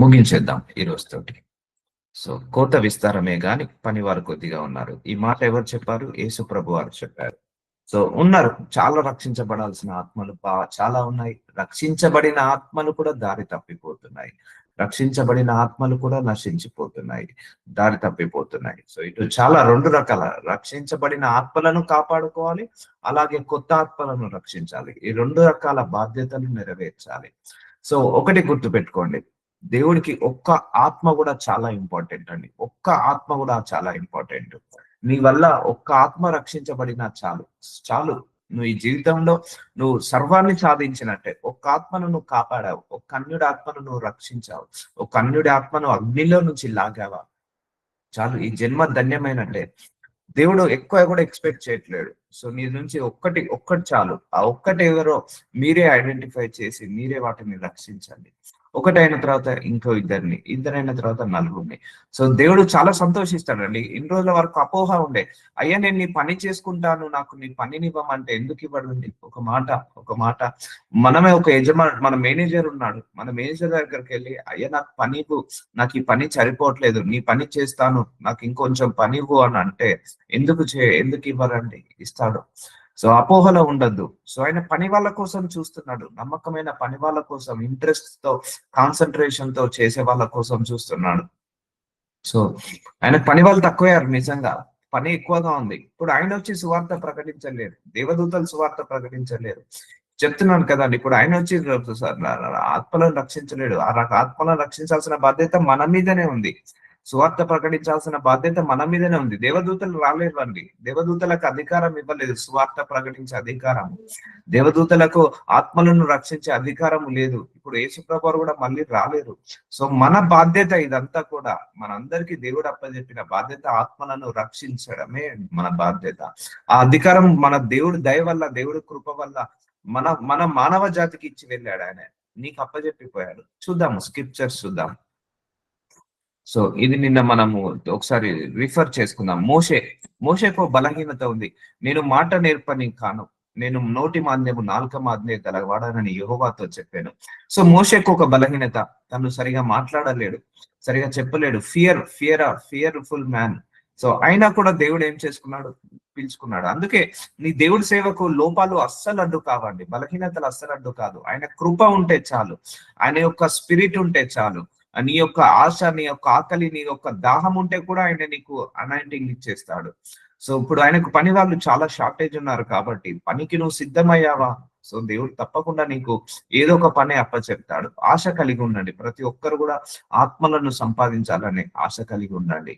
ముగించేద్దాం ఈ రోజుతోటి. సో కోట విస్తారమే గాని పనివారు కొద్దిగా ఉన్నారు. ఈ మాట ఎవరు చెప్పారు? యేసు ప్రభు వారు చెప్పారు. సో ఉన్నారు, చాలా రక్షించబడాల్సిన ఆత్మలు చాలా ఉన్నాయి. రక్షించబడిన ఆత్మలు కూడా దారి తప్పిపోతున్నాయి. రక్షించబడిన ఆత్మలు కూడా నశించిపోతున్నాయి, దారి తప్పిపోతున్నాయి. సో ఇటు చాలా రెండు రకాల రక్షించబడిన ఆత్మలను కాపాడుకోవాలి, అలాగే కొత్త ఆత్మలను రక్షించాలి. ఈ రెండు రకాల బాధ్యతలు నెరవేర్చాలి. సో ఒకటి గుర్తు పెట్టుకోండి, దేవుడికి ఒక్క ఆత్మ కూడా చాలా ఇంపార్టెంట్ అండి. ఒక్క ఆత్మ కూడా చాలా ఇంపార్టెంట్. నీ వల్ల ఒక్క ఆత్మ రక్షించబడినా చాలు. చాలు, నువ్వు ఈ జీవితంలో నువ్వు సర్వాన్ని సాధించినట్టే. ఒక్క ఆత్మను నువ్వు కాపాడావు, ఒక్క అన్యుడి ఆత్మను నువ్వు రక్షించావు, ఒక్క అన్యుడి ఆత్మను అగ్నిలో నుంచి లాగావా, చాలు, ఈ జన్మ ధన్యమైనట్టే. దేవుడు ఎక్కువ కూడా ఎక్స్పెక్ట్ చేయట్లేడు. సో నీ నుంచి ఒక్కటి చాలు. ఆ ఒక్కటి ఎవరో మీరే ఐడెంటిఫై చేసి మీరే వాటిని రక్షించండి. ఒకటైన తర్వాత ఇంకో ఇద్దరైన తర్వాత నలుగురిని. సో దేవుడు చాలా సంతోషిస్తాడండి. ఇన్ని రోజుల వరకు అపోహ ఉండే, అయ్యా నేను నీ పని చేసుకుంటాను, నాకు నీ పనిని ఇవ్వమంటే ఎందుకు ఇవ్వడండి? ఒక మాట మనమే ఒక మన మేనేజర్ ఉన్నాడు, మన మేనేజర్ దగ్గరికి వెళ్ళి, అయ్యా నాకు ఈ పని సరిపోవట్లేదు, నీ పని చేస్తాను, నాకు ఇంకొంచెం పని ఇవ్వు అని అంటే ఎందుకు ఇవ్వరండి? ఇస్తాడు. సో అపోహలో ఉండద్దు. సో ఆయన పని వాళ్ళ కోసం చూస్తున్నాడు, నమ్మకమైన పని వాళ్ళ కోసం, ఇంట్రెస్ట్ తో కాన్సన్ట్రేషన్ తో చేసే వాళ్ళ కోసం చూస్తున్నాడు. సో ఆయన పని వాళ్ళు తక్కువయ్యారు, నిజంగా పని ఎక్కువగా ఉంది. ఇప్పుడు ఆయన వచ్చి సువార్త ప్రకటించలేరు, దేవదూతలు సువార్త ప్రకటించలేరు. చెప్తున్నాను కదండి, ఇప్పుడు ఆయన వచ్చి ఆత్మలను రక్షించలేడు. ఆ ఆత్మలను రక్షించాల్సిన బాధ్యత మన మీదనే ఉంది. సువార్త ప్రకటించాల్సిన బాధ్యత మన మీదనే ఉంది. దేవదూతలు రాలేవండి, దేవదూతలకు అధికారం ఇవ్వలేదు సువార్త ప్రకటించే అధికారం. దేవదూతలకు ఆత్మలను రక్షించే అధికారం లేదు. ఇప్పుడు యేసుప్రభు వారు కూడా మళ్ళీ రాలేరు. సో మన బాధ్యత ఇదంతా కూడా, మనందరికీ దేవుడు అప్పచెప్పిన బాధ్యత ఆత్మలను రక్షించడమే మన బాధ్యత. ఆ అధికారం మన దేవుడి దయ వల్ల, దేవుడి కృప వల్ల మన మానవ జాతికి ఇచ్చి వెళ్ళాడు ఆయన, నీకు అప్పచెప్పిపోయాడు. చూద్దాము, స్క్రిప్చర్స్ చూద్దాం. సో ఇది నిన్న మనము ఒకసారి రిఫర్ చేసుకుందాం. మోషేకు బలహీనత ఉంది. నేను మాట నేర్పని కాను, నేను నోటి మాంద్యము నాలుక మాంద్యం గలవాడనని యెహోవాతో చెప్పాను. సో మోషేకు ఒక బలహీనత, తను సరిగా మాట్లాడలేడు, సరిగా చెప్పలేడు. Fearful man. సో అయినా కూడా దేవుడు ఏం చేసుకున్నాడు? పిలుచుకున్నాడు. అందుకే నీ దేవుడి సేవకు లోపాలు అస్సలు అడ్డు కావండి, బలహీనతలు అస్సలు అడ్డు కాదు. ఆయన కృప ఉంటే చాలు, ఆయన యొక్క స్పిరిట్ ఉంటే చాలు, నీ యొక్క ఆశ, నీ యొక్క ఆకలి, నీ యొక్క దాహం ఉంటే కూడా ఆయన నీకు అనాయింటింగ్ ఇచ్చేస్తాడు. సో ఇప్పుడు ఆయనకు పని వాళ్ళు చాలా షార్టేజ్ ఉన్నారు కాబట్టి పనికి నువ్వు సిద్ధమయ్యావా? సో దేవుడు తప్పకుండా నీకు ఏదో ఒక పని అప్పచెప్తాడు. ఆశ కలిగి ఉండండి. ప్రతి ఒక్కరు కూడా ఆత్మలను సంపాదించాలనే ఆశ కలిగి ఉండండి.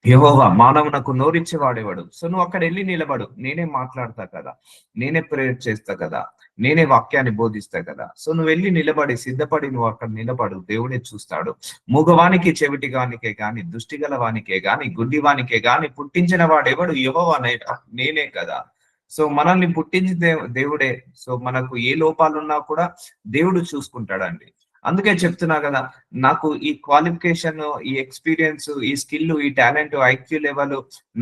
యెహోవా మానవునకు నోరిచ్చి వాడేవాడు. సో నువ్వు అక్కడ వెళ్ళి నిలబడు, నేనే మాట్లాడతా కదా, నేనే ప్రేయర్ చేస్తా కదా, నేనే వాక్యాన్ని బోధిస్తా కదా. సో నువ్వు వెళ్ళి నిలబడి సిద్ధపడి నువ్వు అక్కడ నిలబడు, దేవుడే చూస్తాడు. మూగవానికి చెవిటిగానికే గాని, దుష్టిగల వానికే గాని, గుడ్డివానికే గాని పుట్టించిన వాడెవడు? యెహోవా నేనే కదా. సో మనల్ని పుట్టించి దేవుడే. సో మనకు ఏ లోపాలున్నా కూడా దేవుడు చూసుకుంటాడండి. అందుకే చెప్తున్నా కదా, నాకు ఈ క్వాలిఫికేషన్, ఈ ఎక్స్పీరియన్స్, ఈ స్కిల్, ఈ talent, IQ level,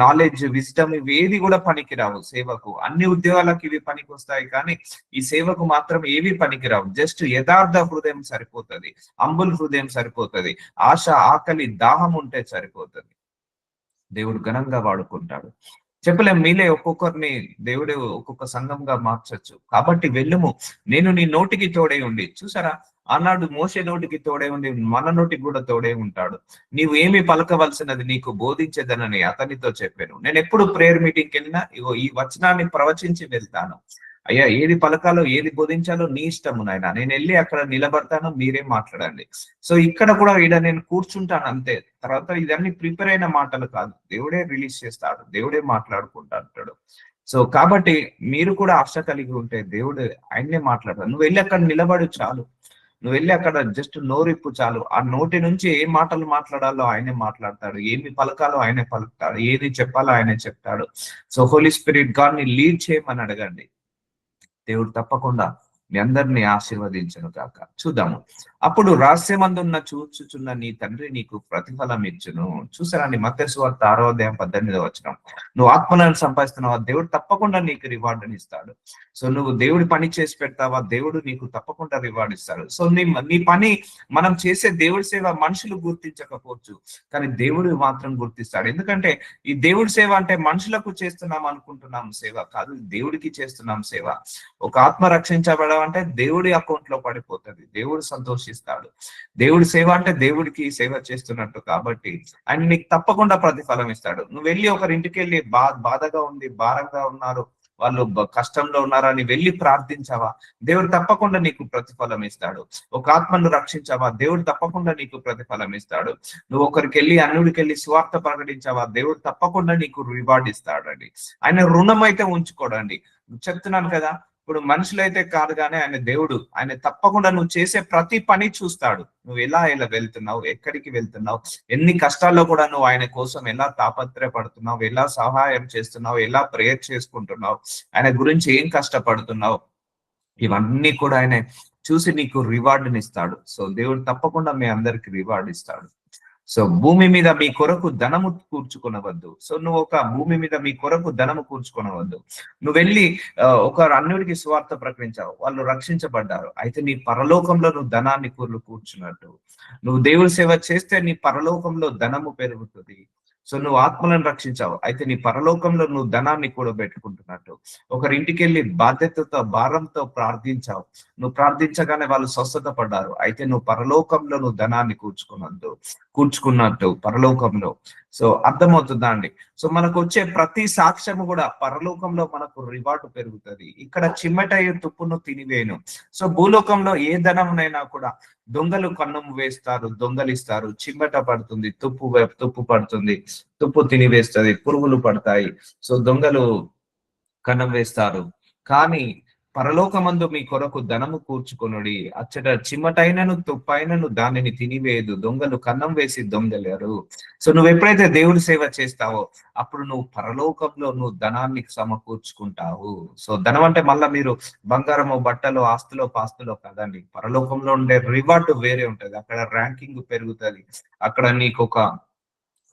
knowledge, wisdom ఇవేది కూడా పనికిరావు సేవకు. అన్ని ఉద్యోగాలకు ఇవి పనికి వస్తాయి, కానీ ఈ సేవకు మాత్రం ఏవి పనికిరావు. జస్ట్ యథార్థ హృదయం సరిపోతుంది, అంబుల్ హృదయం సరిపోతుంది, ఆశ, ఆకలి, దాహం ఉంటే సరిపోతుంది. దేవుడు ఘనంగా వాడుకుంటాడు. చెప్పలేం, మీలే ఒక్కొక్కరిని దేవుడు ఒక్కొక్క సంఘంగా మార్చచ్చు. కాబట్టి వెళ్ళుము, నేను నీ నోటికి తోడై ఉండి. చూసారా, ఆనాడు మోషే నోటికి తోడే ఉండి మన నోటికి కూడా తోడే ఉంటాడు. నీవు ఏమి పలకవలసినది నీకు బోధించేదనని అతనితో చెప్పాను. నేను ఎప్పుడు ప్రేయర్ మీటింగ్కి వెళ్ళినా ఇగో ఈ వచనాన్ని ప్రవచించి వెళ్తాను. అయ్యా ఏది పలకాలో ఏది బోధించాలో నీ ఇష్టము నాయన, నేను వెళ్ళి అక్కడ నిలబడతాను, మీరే మాట్లాడండి. సో ఇక్కడ కూడా నేను కూర్చుంటాను అంతే. తర్వాత ఇదన్నీ ప్రిపేర్ అయిన మాటలు కాదు, దేవుడే రిలీజ్ చేస్తాడు, దేవుడే మాట్లాడుకుంటా అంటాడు. సో కాబట్టి మీరు కూడా ఆశ కలిగి ఉంటే దేవుడు ఆయన్నే మాట్లాడతాడు. నువ్వు వెళ్ళి అక్కడ నిలబడు చాలు, నువ్వు వెళ్ళి అక్కడ జస్ట్ నోరిప్పు చాలు. ఆ నోటి నుంచి ఏ మాటలు మాట్లాడాలో ఆయనే మాట్లాడతాడు, ఏమి పలకాలో ఆయనే పలుకుతాడు, ఏది చెప్పాలో ఆయనే చెప్తాడు. సో హోలీ స్పిరిట్ గాడ్ ని లీడ్ చేయమని అడగండి, దేవుడు తప్పకుండా మీ అందరినీ ఆశీర్వదించను గాక. చూద్దాము. అప్పుడు రహస్యమందున్న చూచుచున్న నీ తండ్రి నీకు ప్రతిఫలం ఇచ్చును. చూసారండి, మత్తయి సువార్త 6వ అధ్యాయం 18వ వచనం. నువ్వు ఆత్మలను సంపాదిస్తున్నావా, దేవుడు తప్పకుండా నీకు రివార్డుని ఇస్తాడు. సో నువ్వు దేవుడి పని చేసి పెడతావా, దేవుడు నీకు తప్పకుండా రివార్డ్ ఇస్తాడు. సో నీ పని, మనం చేసే దేవుడి సేవ మనుషులు గుర్తించకపోవచ్చు, కానీ దేవుడు మాత్రం గుర్తిస్తాడు. ఎందుకంటే ఈ దేవుడి సేవ అంటే మనుషులకు చేస్తున్నాం అనుకుంటున్నాం సేవ కాదు, దేవుడికి చేస్తున్నాం సేవ. ఒక ఆత్మ రక్షించబడడం అంటే దేవుడి అకౌంట్ లో పడిపోతుంది, దేవుడు సంతోషిస్తాడు. దేవుడి సేవ అంటే దేవుడికి సేవ చేస్తున్నట్టు, కాబట్టి ఆయన నీకు తప్పకుండా ప్రతిఫలం ఇస్తాడు. నువ్వు వెళ్ళి ఒకరింటికి వెళ్ళి బాధగా ఉంది, భారంగా ఉన్నారు, వాళ్ళు కష్టంలో ఉన్నారని వెళ్ళి ప్రార్థించావా, దేవుడు తప్పకుండా నీకు ప్రతిఫలం ఇస్తాడు. ఒక ఆత్మను రక్షించావా, దేవుడు తప్పకుండా నీకు ప్రతిఫలం ఇస్తాడు. నువ్వు ఒకరికి వెళ్ళి అన్యుడికి వెళ్ళి స్వార్థ ప్రకటించావా, దేవుడు తప్పకుండా నీకు రివార్డ్ ఇస్తాడండి. ఆయన రుణం అయితే ఉంచుకోడండి. చెప్తున్నాను కదా, ఇప్పుడు మనుషులైతే కాదు, కానీ ఆయన దేవుడు, ఆయన తప్పకుండా నువ్వు చేసే ప్రతి పని చూస్తాడు. నువ్వు ఎలా వెళ్తున్నావు, ఎక్కడికి వెళ్తున్నావు, ఎన్ని కష్టాల్లో కూడా నువ్వు ఆయన కోసం ఎలా తాపత్రయపడుతున్నావు, ఎలా సహాయం చేస్తున్నావు, ఎలా ప్రేయర్ చేసుకుంటున్నావు, ఆయన గురించి ఏం కష్టపడుతున్నావు, ఇవన్నీ కూడా ఆయన చూసి నీకు రివార్డుని ఇస్తాడు. సో దేవుడు తప్పకుండా మీ అందరికి రివార్డ్ ఇస్తాడు. సో భూమి మీద మీ కొరకు ధనము కూర్చుకొనవద్దు. సో నువ్వు ఒక భూమి మీద మీ కొరకు ధనము కూర్చుకొనవద్దు. నువ్వు వెళ్ళి ఒక అన్యుడికి స్వార్థ ప్రకటించావు, వాళ్ళు రక్షించబడ్డారు, అయితే నీ పరలోకంలో నువ్వు ధనాన్ని కూర్చున్నట్టు. నువ్వు దేవుడి సేవ చేస్తే నీ పరలోకంలో ధనము పెరుగుతుంది. సో నువ్వు ఆత్మలను రక్షించావు, అయితే నీ పరలోకంలో నువ్వు ధనాన్ని కూడా పెట్టుకుంటున్నట్టు. ఒకరింటికి వెళ్ళి బాధ్యతతో భారంతో ప్రార్థించావు, నువ్వు ప్రార్థించగానే వాళ్ళు స్వస్థత పడ్డారు, అయితే నువ్వు పరలోకంలో నువ్వు ధనాన్ని కూర్చుకున్నట్టు పరలోకంలో. సో అర్థమవుతుందా అండి? సో మనకు వచ్చే ప్రతి సాక్ష్యము కూడా పరలోకంలో మనకు రివార్డు పెరుగుతుంది. ఇక్కడ చిమ్మటయ్యే తుప్పును తినివేను. సో భూలోకంలో ఏ ధనమునైనా కూడా దొంగలు కన్నం వేస్తారు, దొంగలిస్తారు, చిమ్మట పడుతుంది, తుప్పు పడుతుంది, తుప్పు తినివేస్తుంది, పురుగులు పడతాయి. సో దొంగలు కన్నం వేస్తారు. కానీ పరలోకమందు మీ కొరకు ధనము కూర్చుకొనుడి, అచ్చట చిమ్మటైనను తుప్పైనను దానిని తినివేయదు, దొంగలు కన్నం వేసి దొంగలేరు. సో నువ్వు ఎప్పుడైతే దేవుడి సేవ చేస్తావో అప్పుడు నువ్వు పరలోకంలో నువ్వు ధనాన్ని సమకూర్చుకుంటావు. సో ధనం అంటే మళ్ళా మీరు బంగారము, బట్టలు, ఆస్తులో పాస్తులో కాదండి. పరలోకంలో ఉండే రివార్డు వేరే ఉంటది. అక్కడ ర్యాంకింగ్ పెరుగుతుంది, అక్కడ నీకు ఒక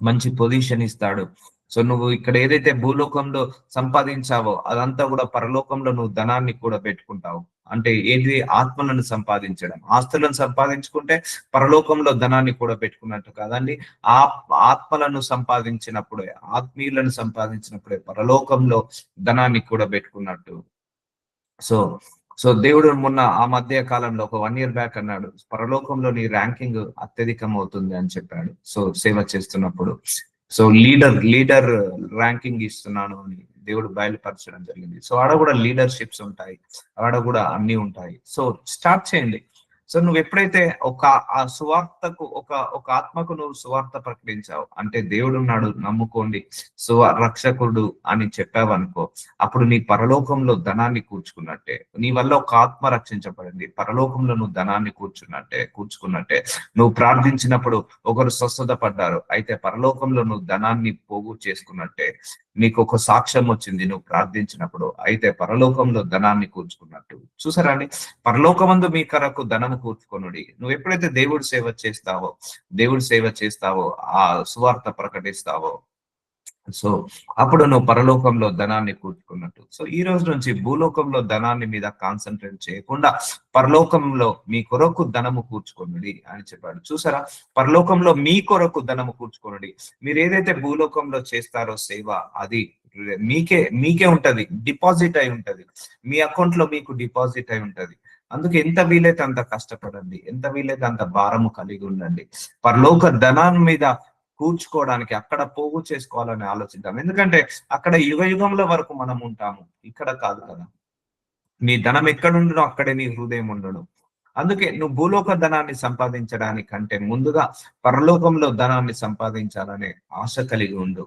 మంచి పొజిషన్ ఇస్తాడు. సో నువ్వు ఇక్కడ ఏదైతే భూలోకంలో సంపాదించావో అదంతా కూడా పరలోకంలో నువ్వు ధనాన్ని కూడా పెట్టుకుంటావు. అంటే ఏది? ఆత్మలను సంపాదించడం. ఆస్తులను సంపాదించుకుంటే పరలోకంలో ధనాన్ని కూడా పెట్టుకున్నట్టు కాదండి. ఆ ఆత్మలను సంపాదించినప్పుడే, ఆత్మీయులను సంపాదించినప్పుడే పరలోకంలో ధనాన్ని కూడా పెట్టుకున్నట్టు. సో సో దేవుడు మొన్న ఆ మధ్య కాలంలో ఒక 1 year బ్యాక్ అన్నాడు, పరలోకంలో నీ ర్యాంకింగ్ అత్యధికం అవుతుంది అని చెప్పాడు. సో సేవ చేస్తున్నప్పుడు సో లీడర్ ర్యాంకింగ్ ఇస్తున్నాను అని దేవుడు బయలుపరచడం జరిగింది. సో ఆడ కూడా లీడర్షిప్స్ ఉంటాయి, ఆడ కూడా అన్ని ఉంటాయి. సో స్టార్ట్ చేయండి. సో నువ్వు ఎప్పుడైతే ఆ సువార్తకు ఒక ఆత్మకు నువ్వు సువార్త ప్రకటించావు అంటే దేవుడు ఉన్నాడు నమ్ముకోండి, రక్షకుడు అని చెప్పావనుకో, అప్పుడు నీ పరలోకంలో ధనాన్ని కూర్చుకున్నట్టే. నీ వల్ల ఒక ఆత్మ రక్షించబడింది, పరలోకంలో నువ్వు ధనాన్ని కూర్చుకున్నట్టే. నువ్వు ప్రార్థించినప్పుడు ఒకరు స్వస్థత పడ్డారు, అయితే పరలోకంలో నువ్వు ధనాన్ని పోగు చేసుకున్నట్టే. నీకు ఒక సాక్ష్యం వచ్చింది నువ్వు ప్రార్థించినప్పుడు, అయితే పరలోకంలో ధనాన్ని కూర్చుకున్నట్టు. చూసారండి, పరలోకమందు మీ కొరకు ధనము కూర్చుకొనుడి. నువ్వు ఎప్పుడైతే దేవుడి సేవ చేస్తావో ఆ సువార్త ప్రకటిస్తావో, సో అప్పుడు నువ్వు పరలోకంలో ధనాన్ని కూర్చుకున్నట్టు. సో ఈ రోజు నుంచి భూలోకంలో ధనాన్ని మీద కాన్సన్ట్రేట్ చేయకుండా పరలోకంలో మీ కొరకు ధనము కూర్చుకొనుడి అని చెప్పాడు. చూసారా, పరలోకంలో మీ కొరకు ధనము కూర్చుకొనుడి. మీరు ఏదైతే భూలోకంలో చేస్తారో సేవ, అది మీకే ఉంటది, డిపాజిట్ అయి ఉంటది, మీ అకౌంట్ లో మీకు డిపాజిట్ అయి ఉంటది. అందుకే ఎంత వీలైతే అంత కష్టపడండి, ఎంత వీలైతే అంత భారము కలిగి ఉండండి. పరలోక ధనాన్ని మీద కూర్చుకోవడానికి, అక్కడ పోగు చేసుకోవాలని ఆలోచిద్దాం. ఎందుకంటే అక్కడ యుగంలో వరకు మనం ఉంటాము, ఇక్కడ కాదు కదా. నీ ధనం ఎక్కడుండడం అక్కడే నీ హృదయం ఉండడం. అందుకే నువ్వు భూలోక ధనాన్ని సంపాదించడానికంటే ముందుగా పరలోకంలో ధనాన్ని సంపాదించాలనే ఆశ కలిగి ఉండు.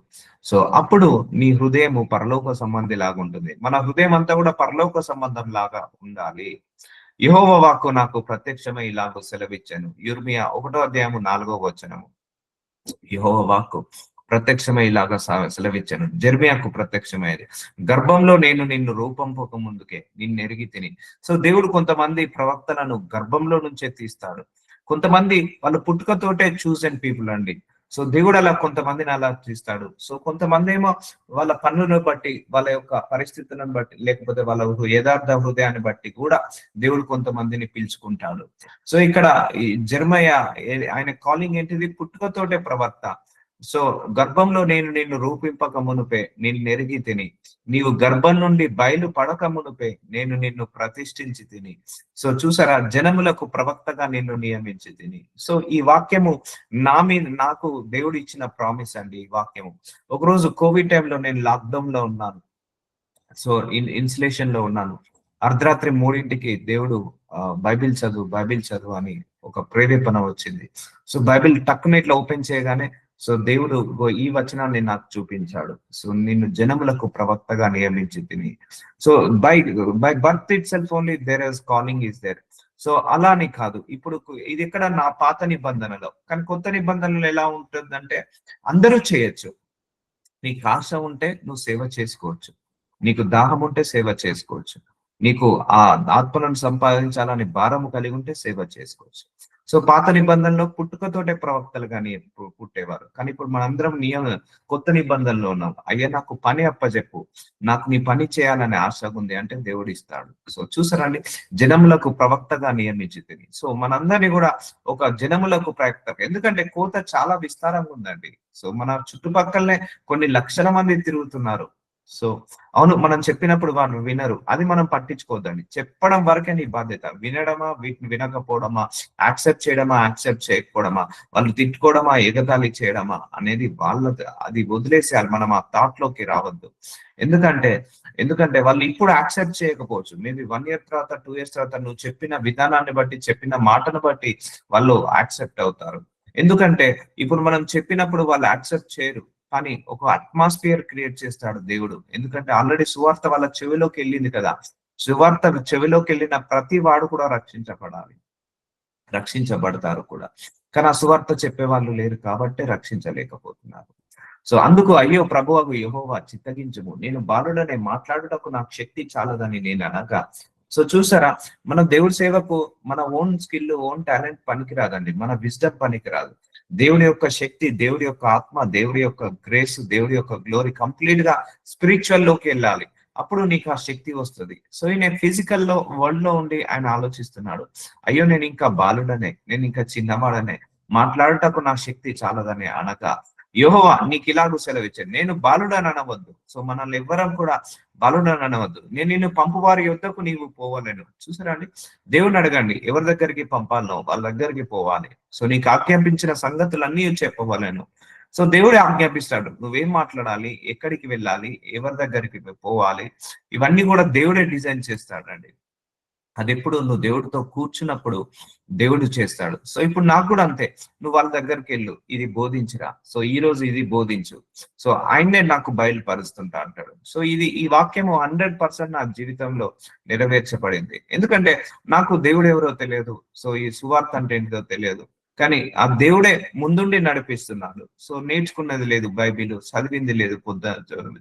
సో అప్పుడు నీ హృదయము పరలోక సంబంధి లాగా ఉంటుంది. మన హృదయం అంతా కూడా పరలోక సంబంధం లాగా ఉండాలి. యెహోవా వాక్కు నాకు ప్రత్యక్షమై ఇలాగ సెలవిచ్చాను. యిర్మీయా 1వ అధ్యాయము 4వ వచనము. యెహోవా వాక్కు ప్రత్యక్షమై ఇలాగా సెలవిచ్చాను. జెర్మియాకు ప్రత్యక్షమయ్యేది. గర్భంలో నేను నిన్ను రూపంపక ముందుకే నిన్ను ఎరిగి తిని. సో దేవుడు కొంతమంది ప్రవక్తలను గర్భంలో నుంచే తీస్తాడు. కొంతమంది వాళ్ళు పుట్టుకతోటే చూసన్ పీపుల్ అండి. సో దేవుడు అలా కొంతమందిని అలా తీస్తాడు. సో కొంతమంది ఏమో వాళ్ళ పన్నును బట్టి, వాళ్ళ యొక్క పరిస్థితులను బట్టి, లేకపోతే వాళ్ళ యథార్థ హృదయాన్ని బట్టి కూడా దేవుడు కొంతమందిని పిలుచుకుంటాడు. సో ఇక్కడ ఈ జెర్మయా ఆయన కాలింగ్ ఏంటిది? పుట్టుకతోటే ప్రవక్త. సో గర్భంలో నేను నిన్ను రూపింపక మునుపే నిన్ను ఎరిగి తిని, నీవు గర్భం నుండి బయలు పడక మునుపే నేను నిన్ను ప్రతిష్ఠించి తిని. సో చూసారా, జనములకు ప్రవక్తగా నిన్ను నియమించి తిని. సో ఈ వాక్యము నాకు దేవుడు ఇచ్చిన ప్రామిస్ అండి. ఈ వాక్యము ఒకరోజు కోవిడ్ టైంలో నేను లాక్డౌన్ లో ఉన్నాను. సో ఇన్సులేషన్ లో ఉన్నాను. అర్ధరాత్రి 3ంటికి దేవుడు బైబిల్ చదువు అని ఒక ప్రేరేపణ వచ్చింది. సో బైబిల్ టక్కున ఇట్లా ఓపెన్ చేయగానే సో దేవుడు ఈ వచనాన్ని నాకు చూపించాడు. సో నిన్ను జనములకు ప్రవక్తగా నియమించి తిని. So by by birth itself only there is calling is there. So అలా అని కాదు. ఇప్పుడు ఇది ఇక్కడ నా పాత నిబంధనలో, కానీ కొత్త నిబంధనలు ఎలా ఉంటుందంటే అందరూ చేయొచ్చు. నీకు ఆశ ఉంటే నువ్వు సేవ చేసుకోవచ్చు. నీకు దాహం ఉంటే సేవ చేసుకోవచ్చు. నీకు ఆ ఆత్మలను సంపాదించాలని భారము కలిగి ఉంటే సేవ చేసుకోవచ్చు. సో పాత నిబంధనలో పుట్టుకతోటే ప్రవక్తలు కానీ పుట్టేవారు. కానీ ఇప్పుడు మనందరం కొత్త నిబంధనలో ఉన్నాం. అయ్యా నాకు పని అప్పచెప్పు, నాకు నీ పని చేయాలనే ఆశ ఉంది అంటే దేవుడు ఇస్తాడు. సో చూసారండి, జనములకు ప్రవక్తగా నియమించి తిని. సో మనందరినీ కూడా ఒక జనములకు ప్రవక్త, ఎందుకంటే కోత చాలా విస్తారంగా ఉందండి. సో మన చుట్టుపక్కలనే కొన్ని లక్షల మంది తిరుగుతున్నారు. సో అవును, మనం చెప్పినప్పుడు వాళ్ళు వినరు, అది మనం పట్టించుకోవద్దండి. చెప్పడం వరకే నీ బాధ్యత. వినడమా, వీటిని వినకపోవడమా, యాక్సెప్ట్ చేయడమా, యాక్సెప్ట్ చేయకపోవడమా, వాళ్ళు తిట్టుకోవడమా, ఎగతాళి చేయడమా అనేది అది వదిలేసేయాలి. మనం ఆ థాట్ లోకి రావద్దు. ఎందుకంటే వాళ్ళు ఇప్పుడు యాక్సెప్ట్ చేయకపోవచ్చు. మేబీ 1 year తర్వాత, 2 years తర్వాత నువ్వు చెప్పిన విధానాన్ని బట్టి, చెప్పిన మాటను బట్టి వాళ్ళు యాక్సెప్ట్ అవుతారు. ఎందుకంటే ఇప్పుడు మనం చెప్పినప్పుడు వాళ్ళు యాక్సెప్ట్ చేయరు, కానీ ఒక అట్మాస్ఫియర్ క్రియేట్ చేస్తాడు దేవుడు. ఎందుకంటే ఆల్రెడీ సువార్త వాళ్ళ చెవిలోకి వెళ్ళింది కదా. సువార్త చెవిలోకి వెళ్ళిన ప్రతి వాడు కూడా రక్షించబడతారు కూడా. కానీ ఆ సువార్త చెప్పే వాళ్ళు లేరు కాబట్టి రక్షించలేకపోతున్నారు. సో అందుకు అయ్యో ప్రభువగు యెహోవా చిత్తగించుము, నేను బాలుడనే మాట్లాడుటకు నాకు శక్తి చాలదని నేను అనగా. సో చూసారా, మన దేవుడి సేవకు మన ఓన్ స్కిల్, ఓన్ టాలెంట్ పనికిరాదండి. మన విజ్డమ్ పనికిరాదు. దేవుడి యొక్క శక్తి, దేవుడి యొక్క ఆత్మ, దేవుడి యొక్క గ్రేస్, దేవుడి యొక్క గ్లోరీ కంప్లీట్ గా స్పిరిచువల్ లోకి వెళ్ళాలి. అప్పుడు నీకు ఆ శక్తి వస్తుంది. సో ఈయన ఫిజికల్ లో వరల్డ్ లో ఉండి ఆయన ఆలోచిస్తున్నాడు, అయ్యో నేను ఇంకా బాలుడనే, నేను ఇంకా చిన్నవాడనే, మాట్లాడటకు నా శక్తి చాలదనే అనగా యెహోవా నీకు ఇలాగూ సెలవిచ్చాను, నేను బాలుడని అనవద్దు. సో మనల్ని ఎవ్వరం కూడా బాలుడని అనవద్దు. నేను నిన్ను పంపువారి యొద్దకు నీవు పోవలేను. చూసారా అండి, దేవుని అడగండి ఎవరి దగ్గరికి పంపాలనో వాళ్ళ దగ్గరికి పోవాలి. సో నీకు ఆజ్ఞాపించిన సంగతులన్నీ చెప్పవలేను. సో దేవుడే ఆజ్ఞాపిస్తాడు, నువ్వేం మాట్లాడాలి, ఎక్కడికి వెళ్ళాలి, ఎవరి దగ్గరికి పోవాలి, ఇవన్నీ కూడా దేవుడే డిజైన్ చేస్తాడండి. అది ఎప్పుడు నువ్వు దేవుడితో కూర్చున్నప్పుడు దేవుడు చేస్తాడు. సో ఇప్పుడు నాకు కూడా అంతే, నువ్వు వాళ్ళ దగ్గరికి వెళ్ళు, ఇది బోధించురా, సో ఈ రోజు ఇది బోధించు, సో ఆయన్నే నాకు బయలుపరుస్తుంటా అంటాడు. సో ఈ వాక్యము 100% నా జీవితంలో నెరవేర్చబడింది. ఎందుకంటే నాకు దేవుడు ఎవరో తెలియదు, సో ఈ సువార్త అంటే ఏంటో తెలియదు, కానీ ఆ దేవుడే ముందుండి నడిపిస్తున్నాడు. సో నేర్చుకున్నది లేదు, బైబిల్ చదివింది లేదు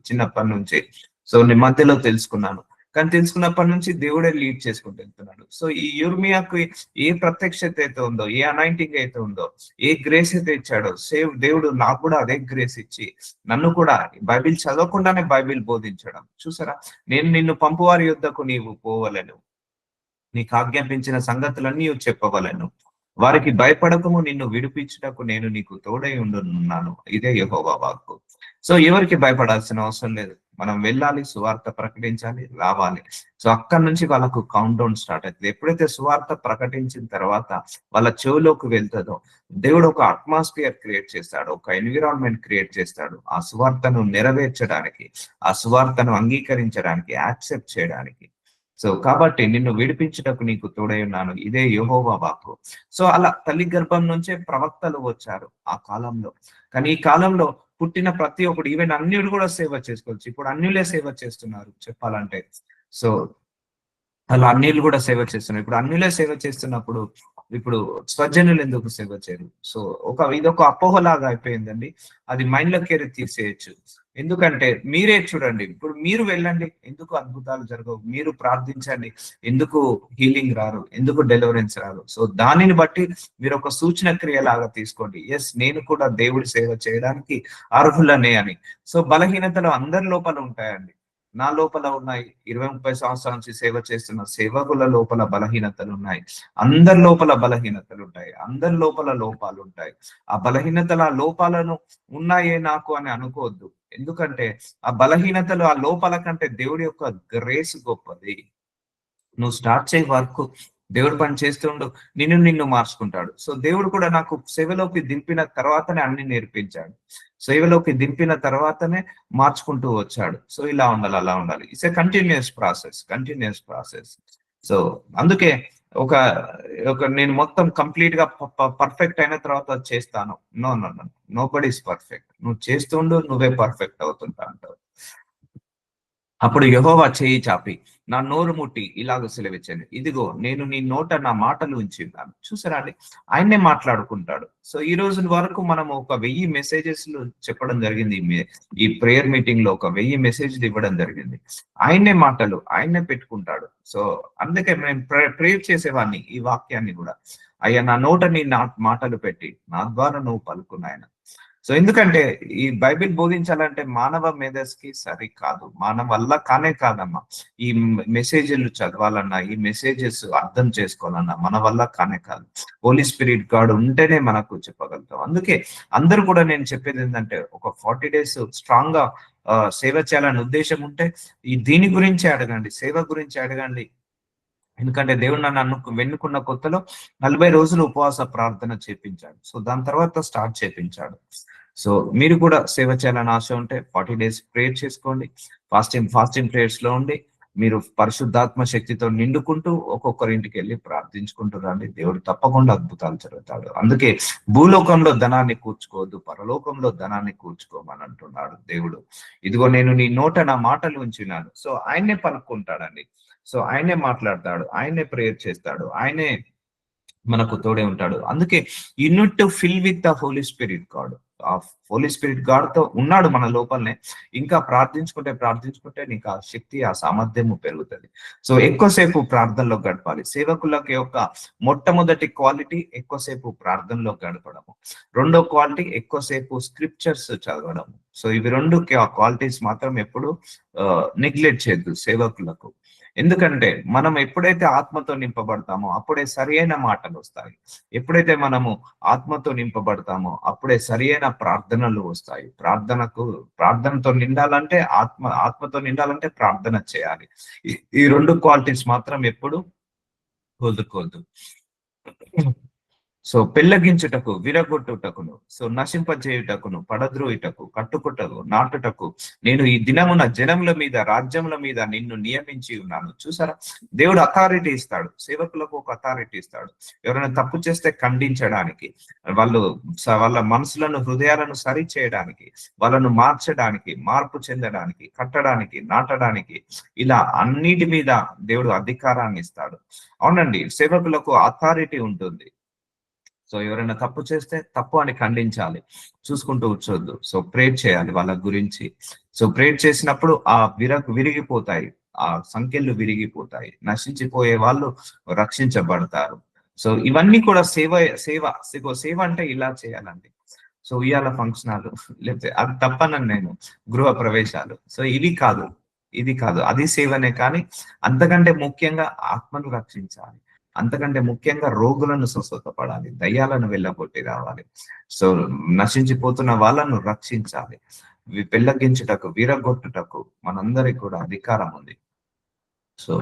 చిన్నప్పటి నుంచి. సో నేను మధ్యలో తెలుసుకున్నాను, కానీ తెలుసుకున్నప్పటి నుంచి దేవుడే లీడ్ చేసుకుంటూ వెళ్తున్నాడు. సో ఈ యిర్మీయాకు ఏ ప్రత్యక్షత అయితే ఉందో, ఏ అనాయింటింగ్ అయితే ఉందో, ఏ గ్రేస్ అయితే ఇచ్చాడో, దేవుడు నాకు కూడా అదే గ్రేస్ ఇచ్చి నన్ను కూడా బైబిల్ చదవకుండానే బైబిల్ బోధించడం. చూసారా, నేను నిన్ను పంపువారి యొద్దకు నీవు పోవలను, నీకు ఆజ్ఞాపించిన సంగతులన్నీ చెప్పవలను, వారికి భయపడకము, నిన్ను విడిపించుటకు నేను నీకు తోడై ఉండున్నాను. ఇదే యెహోవా వాక్కు. సో ఎవరికి భయపడాల్సిన అవసరం లేదు. మనం వెళ్ళాలి, సువార్త ప్రకటించాలి, రావాలి. సో అక్కడి నుంచి వాళ్ళకు కౌంట్ డౌన్ స్టార్ట్ అవుతుంది. ఎప్పుడైతే సువార్త ప్రకటించిన తర్వాత వాళ్ళ చెవులోకి వెళ్తుందో దేవుడు ఒక అట్మాస్ఫియర్ క్రియేట్ చేస్తాడు, ఒక ఎన్విరాన్మెంట్ క్రియేట్ చేస్తాడు. ఆ సువార్తను నెరవేర్చడానికి, ఆ సువార్తను అంగీకరించడానికి, యాక్సెప్ట్ చేయడానికి. సో కాబట్టి నిన్ను విడిపించుటకు నీకు తోడై ఉన్నాను, ఇదే యెహోవా వాక్కు. సో అలా తల్లి గర్భం నుంచే ప్రవక్తలు వచ్చారు ఆ కాలంలో. కానీ ఈ కాలంలో పుట్టిన ప్రతి ఒక్కడు, ఈవెన్ అన్యులు కూడా సేవ చేసుకోవచ్చు. ఇప్పుడు అన్యులే సేవ చేస్తున్నారు చెప్పాలంటే. సో అలా అన్యులు కూడా సేవ చేస్తున్నారు. ఇప్పుడు అన్యులే సేవ చేస్తున్నప్పుడు ఇప్పుడు స్వజనులు ఎందుకు సేవ చేయరు? సో ఇదొక అపోహలాగా అయిపోయిందండి. అది మైండ్‌లోకి తీసేయొచ్చు. ఎందుకంటే మీరే చూడండి. ఇప్పుడు మీరు వెళ్ళండి. ఎందుకు అద్భుతాలు జరగవు? మీరు ప్రార్థించండి. ఎందుకు హీలింగ్ రారు? ఎందుకు డెలివరెన్స్ రారు? సో దానిని బట్టి మీరు ఒక సూచన క్రియలాగా తీసుకోండి. యెస్, నేను కూడా దేవుడి సేవ చేయడానికి అర్హులనే అని. సో బలహీనతలు అందరి లోపల ఉంటాయండి. నా లోపల ఉన్నాయి. 20, 30 సంవత్సరాల నుంచి సేవ చేస్తున్న సేవకుల లోపల బలహీనతలున్నాయి. అందరి లోపల బలహీనతలుంటాయి. అందరి లోపల లోపాలుంటాయి. ఆ బలహీనతలు, ఆ లోపాలను ఉన్నాయే నాకు అని అనుకోవద్దు. ఎందుకంటే ఆ బలహీనతలు, ఆ లోపాల కంటే దేవుడి యొక్క గ్రేస్ గొప్పది. నువ్వు స్టార్ట్ చేయి వర్క్. దేవుడు పని చేస్తుండు. నిన్ను మార్చుకుంటాడు. సో దేవుడు కూడా నాకు సేవలోకి దింపిన తర్వాతనే అన్ని నేర్పించాడు. సేవలోకి దింపిన తర్వాతనే మార్చుకుంటూ వచ్చాడు. సో ఇలా ఉండాలి, అలా ఉండాలి. It's a continuous process. So అందుకే ఒక ఒక నేను మొత్తం కంప్లీట్ గా పర్ఫెక్ట్ అయిన తర్వాత చేస్తాను. No no no nobody is perfect. నువ్వు చేస్తుండు, నువ్వే పర్ఫెక్ట్ అవుతుంటా అంటావు. అప్పుడు యెహోవా చేయి చాపి నా నోరు ముట్టి ఇలాగ సెలవిచ్చాను, ఇదిగో నేను నీ నోట నా మాటలు ఉంచి ఉన్నాను. చూసారా అండి, ఆయన్నే మాట్లాడుకుంటాడు. సో ఈ రోజు వరకు మనం ఒక 1000 మెసేజెస్ చెప్పడం జరిగింది. ఈ ప్రేయర్ మీటింగ్ లో ఒక 1000 మెసేజ్లు ఇవ్వడం జరిగింది. ఆయన్నే మాటలు ఆయన్నే పెట్టుకుంటాడు. సో అందుకే మేము ప్రేయర్ చేసేవాడిని ఈ వాక్యాన్ని కూడా. అయ్యా నా నోట నీ నా మాటలు పెట్టి నా ద్వారా నువ్వు పలుకున్నాయన. సో ఎందుకంటే ఈ బైబిల్ బోధించాలంటే మానవ మేధస్సుకి సరి కాదు. మానవ వల్ల కానే కాదమ్మా. ఈ మెసేజ్లు చదవాలన్నా, ఈ మెసేజెస్ అర్థం చేసుకోవాలన్నా మన వల్ల కానే కాదు. హోలీ స్పిరిట్ గాడ్ ఉంటేనే మనకు చెప్పగలుగుతాం. అందుకే అందరూ కూడా నేను చెప్పేది ఏంటంటే ఒక 40 days స్ట్రాంగ్ గా సేవ చేయాలని ఉద్దేశం ఉంటే దీని గురించి అడగండి, సేవ గురించి అడగండి. ఎందుకంటే దేవుడు నన్ను వెన్నుకున్న కొత్తలో 40 రోజులు ఉపవాస ప్రార్థన చేపించాడు. సో దాని తర్వాత స్టార్ట్ చేపించాడు. సో మీరు కూడా సేవ చేయాలని ఆశ ఉంటే 40 days ప్రేయర్ చేసుకోండి. ఫాస్టింగ్ ప్రేయర్స్ లో ఉండి మీరు పరిశుద్ధాత్మ శక్తితో నిండుకుంటూ ఒక్కొక్కరింటికి వెళ్ళి ప్రార్థించుకుంటూ రండి. దేవుడు తప్పకుండా అద్భుతాలు జరుగుతాడు. అందుకే భూలోకంలో ధనాన్ని కూర్చుకోవద్దు, పరలోకంలో ధనాన్ని కూర్చుకోమని అంటున్నాడు దేవుడు. ఇదిగో నేను నీ నోట నా మాటలు ఉంచినాను. సో ఆయన్నే పలుకుంటాడండి. సో ఆయనే మాట్లాడతాడు, ఆయనే ప్రేయర్ చేస్తాడు, ఆయనే మనకు తోడే ఉంటాడు. అందుకే you need to fill with the Holy Spirit God. ఆ హోలీ స్పిరిట్ గాడ్ తో ఉన్నాడు మన లోపలనే. ఇంకా ప్రార్థించుకుంటే నీకు ఆ శక్తి, ఆ సామర్థ్యము పెరుగుతుంది. సో ఎక్కువసేపు ప్రార్థనలో గడపాలి. సేవకులకి యొక్క మొట్టమొదటి క్వాలిటీ ఎక్కువసేపు ప్రార్థనలో గడపడము. రెండో క్వాలిటీ ఎక్కువసేపు స్క్రిప్చర్స్ చదవడము. సో ఇవి రెండు క్వాలిటీస్ మాత్రం ఎప్పుడు నెగ్లెక్ట్ చేయొద్దు సేవకులకు. ఎందుకంటే మనం ఎప్పుడైతే ఆత్మతో నింపబడతామో అప్పుడే సరియైన మాటలు వస్తాయి. ఎప్పుడైతే మనము ఆత్మతో నింపబడతామో అప్పుడే సరియైన ప్రార్థనలు వస్తాయి. ప్రార్థనతో నిండాలంటే ఆత్మతో నిండాలంటే ప్రార్థన చేయాలి. ఈ రెండు క్వాలిటీస్ మాత్రం ఎప్పుడు వదులుకోవద్దు. సో పెళ్లగించుటకు, విరగొట్టుటకును, సో నశింపజేయుటకును, పడద్రోయుటకు, కట్టుకుటకు, నాటుటకు నేను ఈ దినమున జనముల మీద, రాజ్యముల మీద నిన్ను నియమించి ఉన్నాను. చూసారా, దేవుడు అథారిటీ ఇస్తాడు. సేవకులకు ఒక అథారిటీ ఇస్తాడు. ఎవరైనా తప్పు చేస్తే ఖండించడానికి, వాళ్ళ మనసులను, హృదయాలను సరి చేయడానికి, వాళ్ళను మార్చడానికి, మార్పు చెందడానికి, కట్టడానికి, నాటడానికి, ఇలా అన్నిటి మీద దేవుడు అధికారాన్ని ఇస్తాడు. అవునండి, సేవకులకు అథారిటీ ఉంటుంది. సో ఎవరైనా తప్పు చేస్తే తప్పు అని ఖండించాలి, చూసుకుంటూ కూర్చోద్దు. సో ప్రేర్ చేయాలి వాళ్ళ గురించి. సో ప్రేర్ చేసినప్పుడు ఆ విరిగిపోతాయి, ఆ సంఖ్యలు విరిగిపోతాయి, నశించిపోయే వాళ్ళు రక్షించబడతారు. సో ఇవన్నీ కూడా సేవ అంటే ఇలా చేయాలండి. సో ఉయ్యాల ఫంక్షనాలు లేకపోతే అది తప్పనని నేను, గృహ ప్రవేశాలు, సో ఇది కాదు అది సేవనే. కానీ అంతకంటే ముఖ్యంగా ఆత్మను రక్షించాలి. అంతకంటే ముఖ్యంగా రోగులను స్వస్థతపడాలి, దయ్యాలను వెళ్ళగొట్టి రావాలి. సో నశించిపోతున్న వాళ్ళను రక్షించాలి. పెళ్లగించుటకు, వీరగొట్టుటకు మనందరికి కూడా అధికారం ఉంది. సో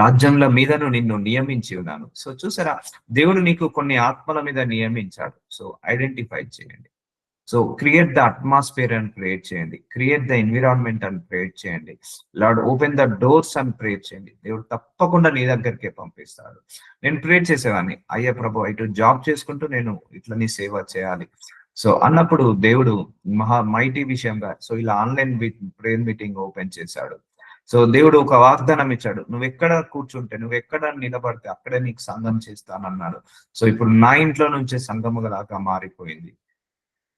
రాజ్యంల మీదను నిన్ను నియమించి ఉన్నాను. సో చూసారా, దేవుడు నీకు కొన్ని ఆత్మల మీద నియమించాడు. సో ఐడెంటిఫై చేయండి. సో క్రియేట్ ద అట్మాస్ఫియర్ అని క్రియేట్ చేయండి, క్రియేట్ ద ఎన్విరాన్మెంట్ అని క్రియేట్ చేయండి. లార్డ్ ఓపెన్ ద డోర్స్ అని ప్రేర్ చేయండి. దేవుడు తప్పకుండా నీ దగ్గరికే పంపిస్తాడు. నేను ప్రేర్ చేసేవాడిని, అయ్యా ప్రభు ఇటు జాబ్ చేసుకుంటూ నేను ఇట్లా నీ సేవ చేయాలి. సో అన్నప్పుడు దేవుడు మైటీ విషయంగా సో ఇలా ఆన్లైన్ ప్రేయర్ మీటింగ్ ఓపెన్ చేశాడు. సో దేవుడు ఒక వాగ్దానం ఇచ్చాడు, నువ్వు ఎక్కడ కూర్చుంటే, నువ్వు ఎక్కడ నిలబడితే అక్కడే నీకు సంఘం చేస్తానన్నాడు. సో ఇప్పుడు నా ఇంట్లో నుంచే సంఘములాగా మారిపోయింది.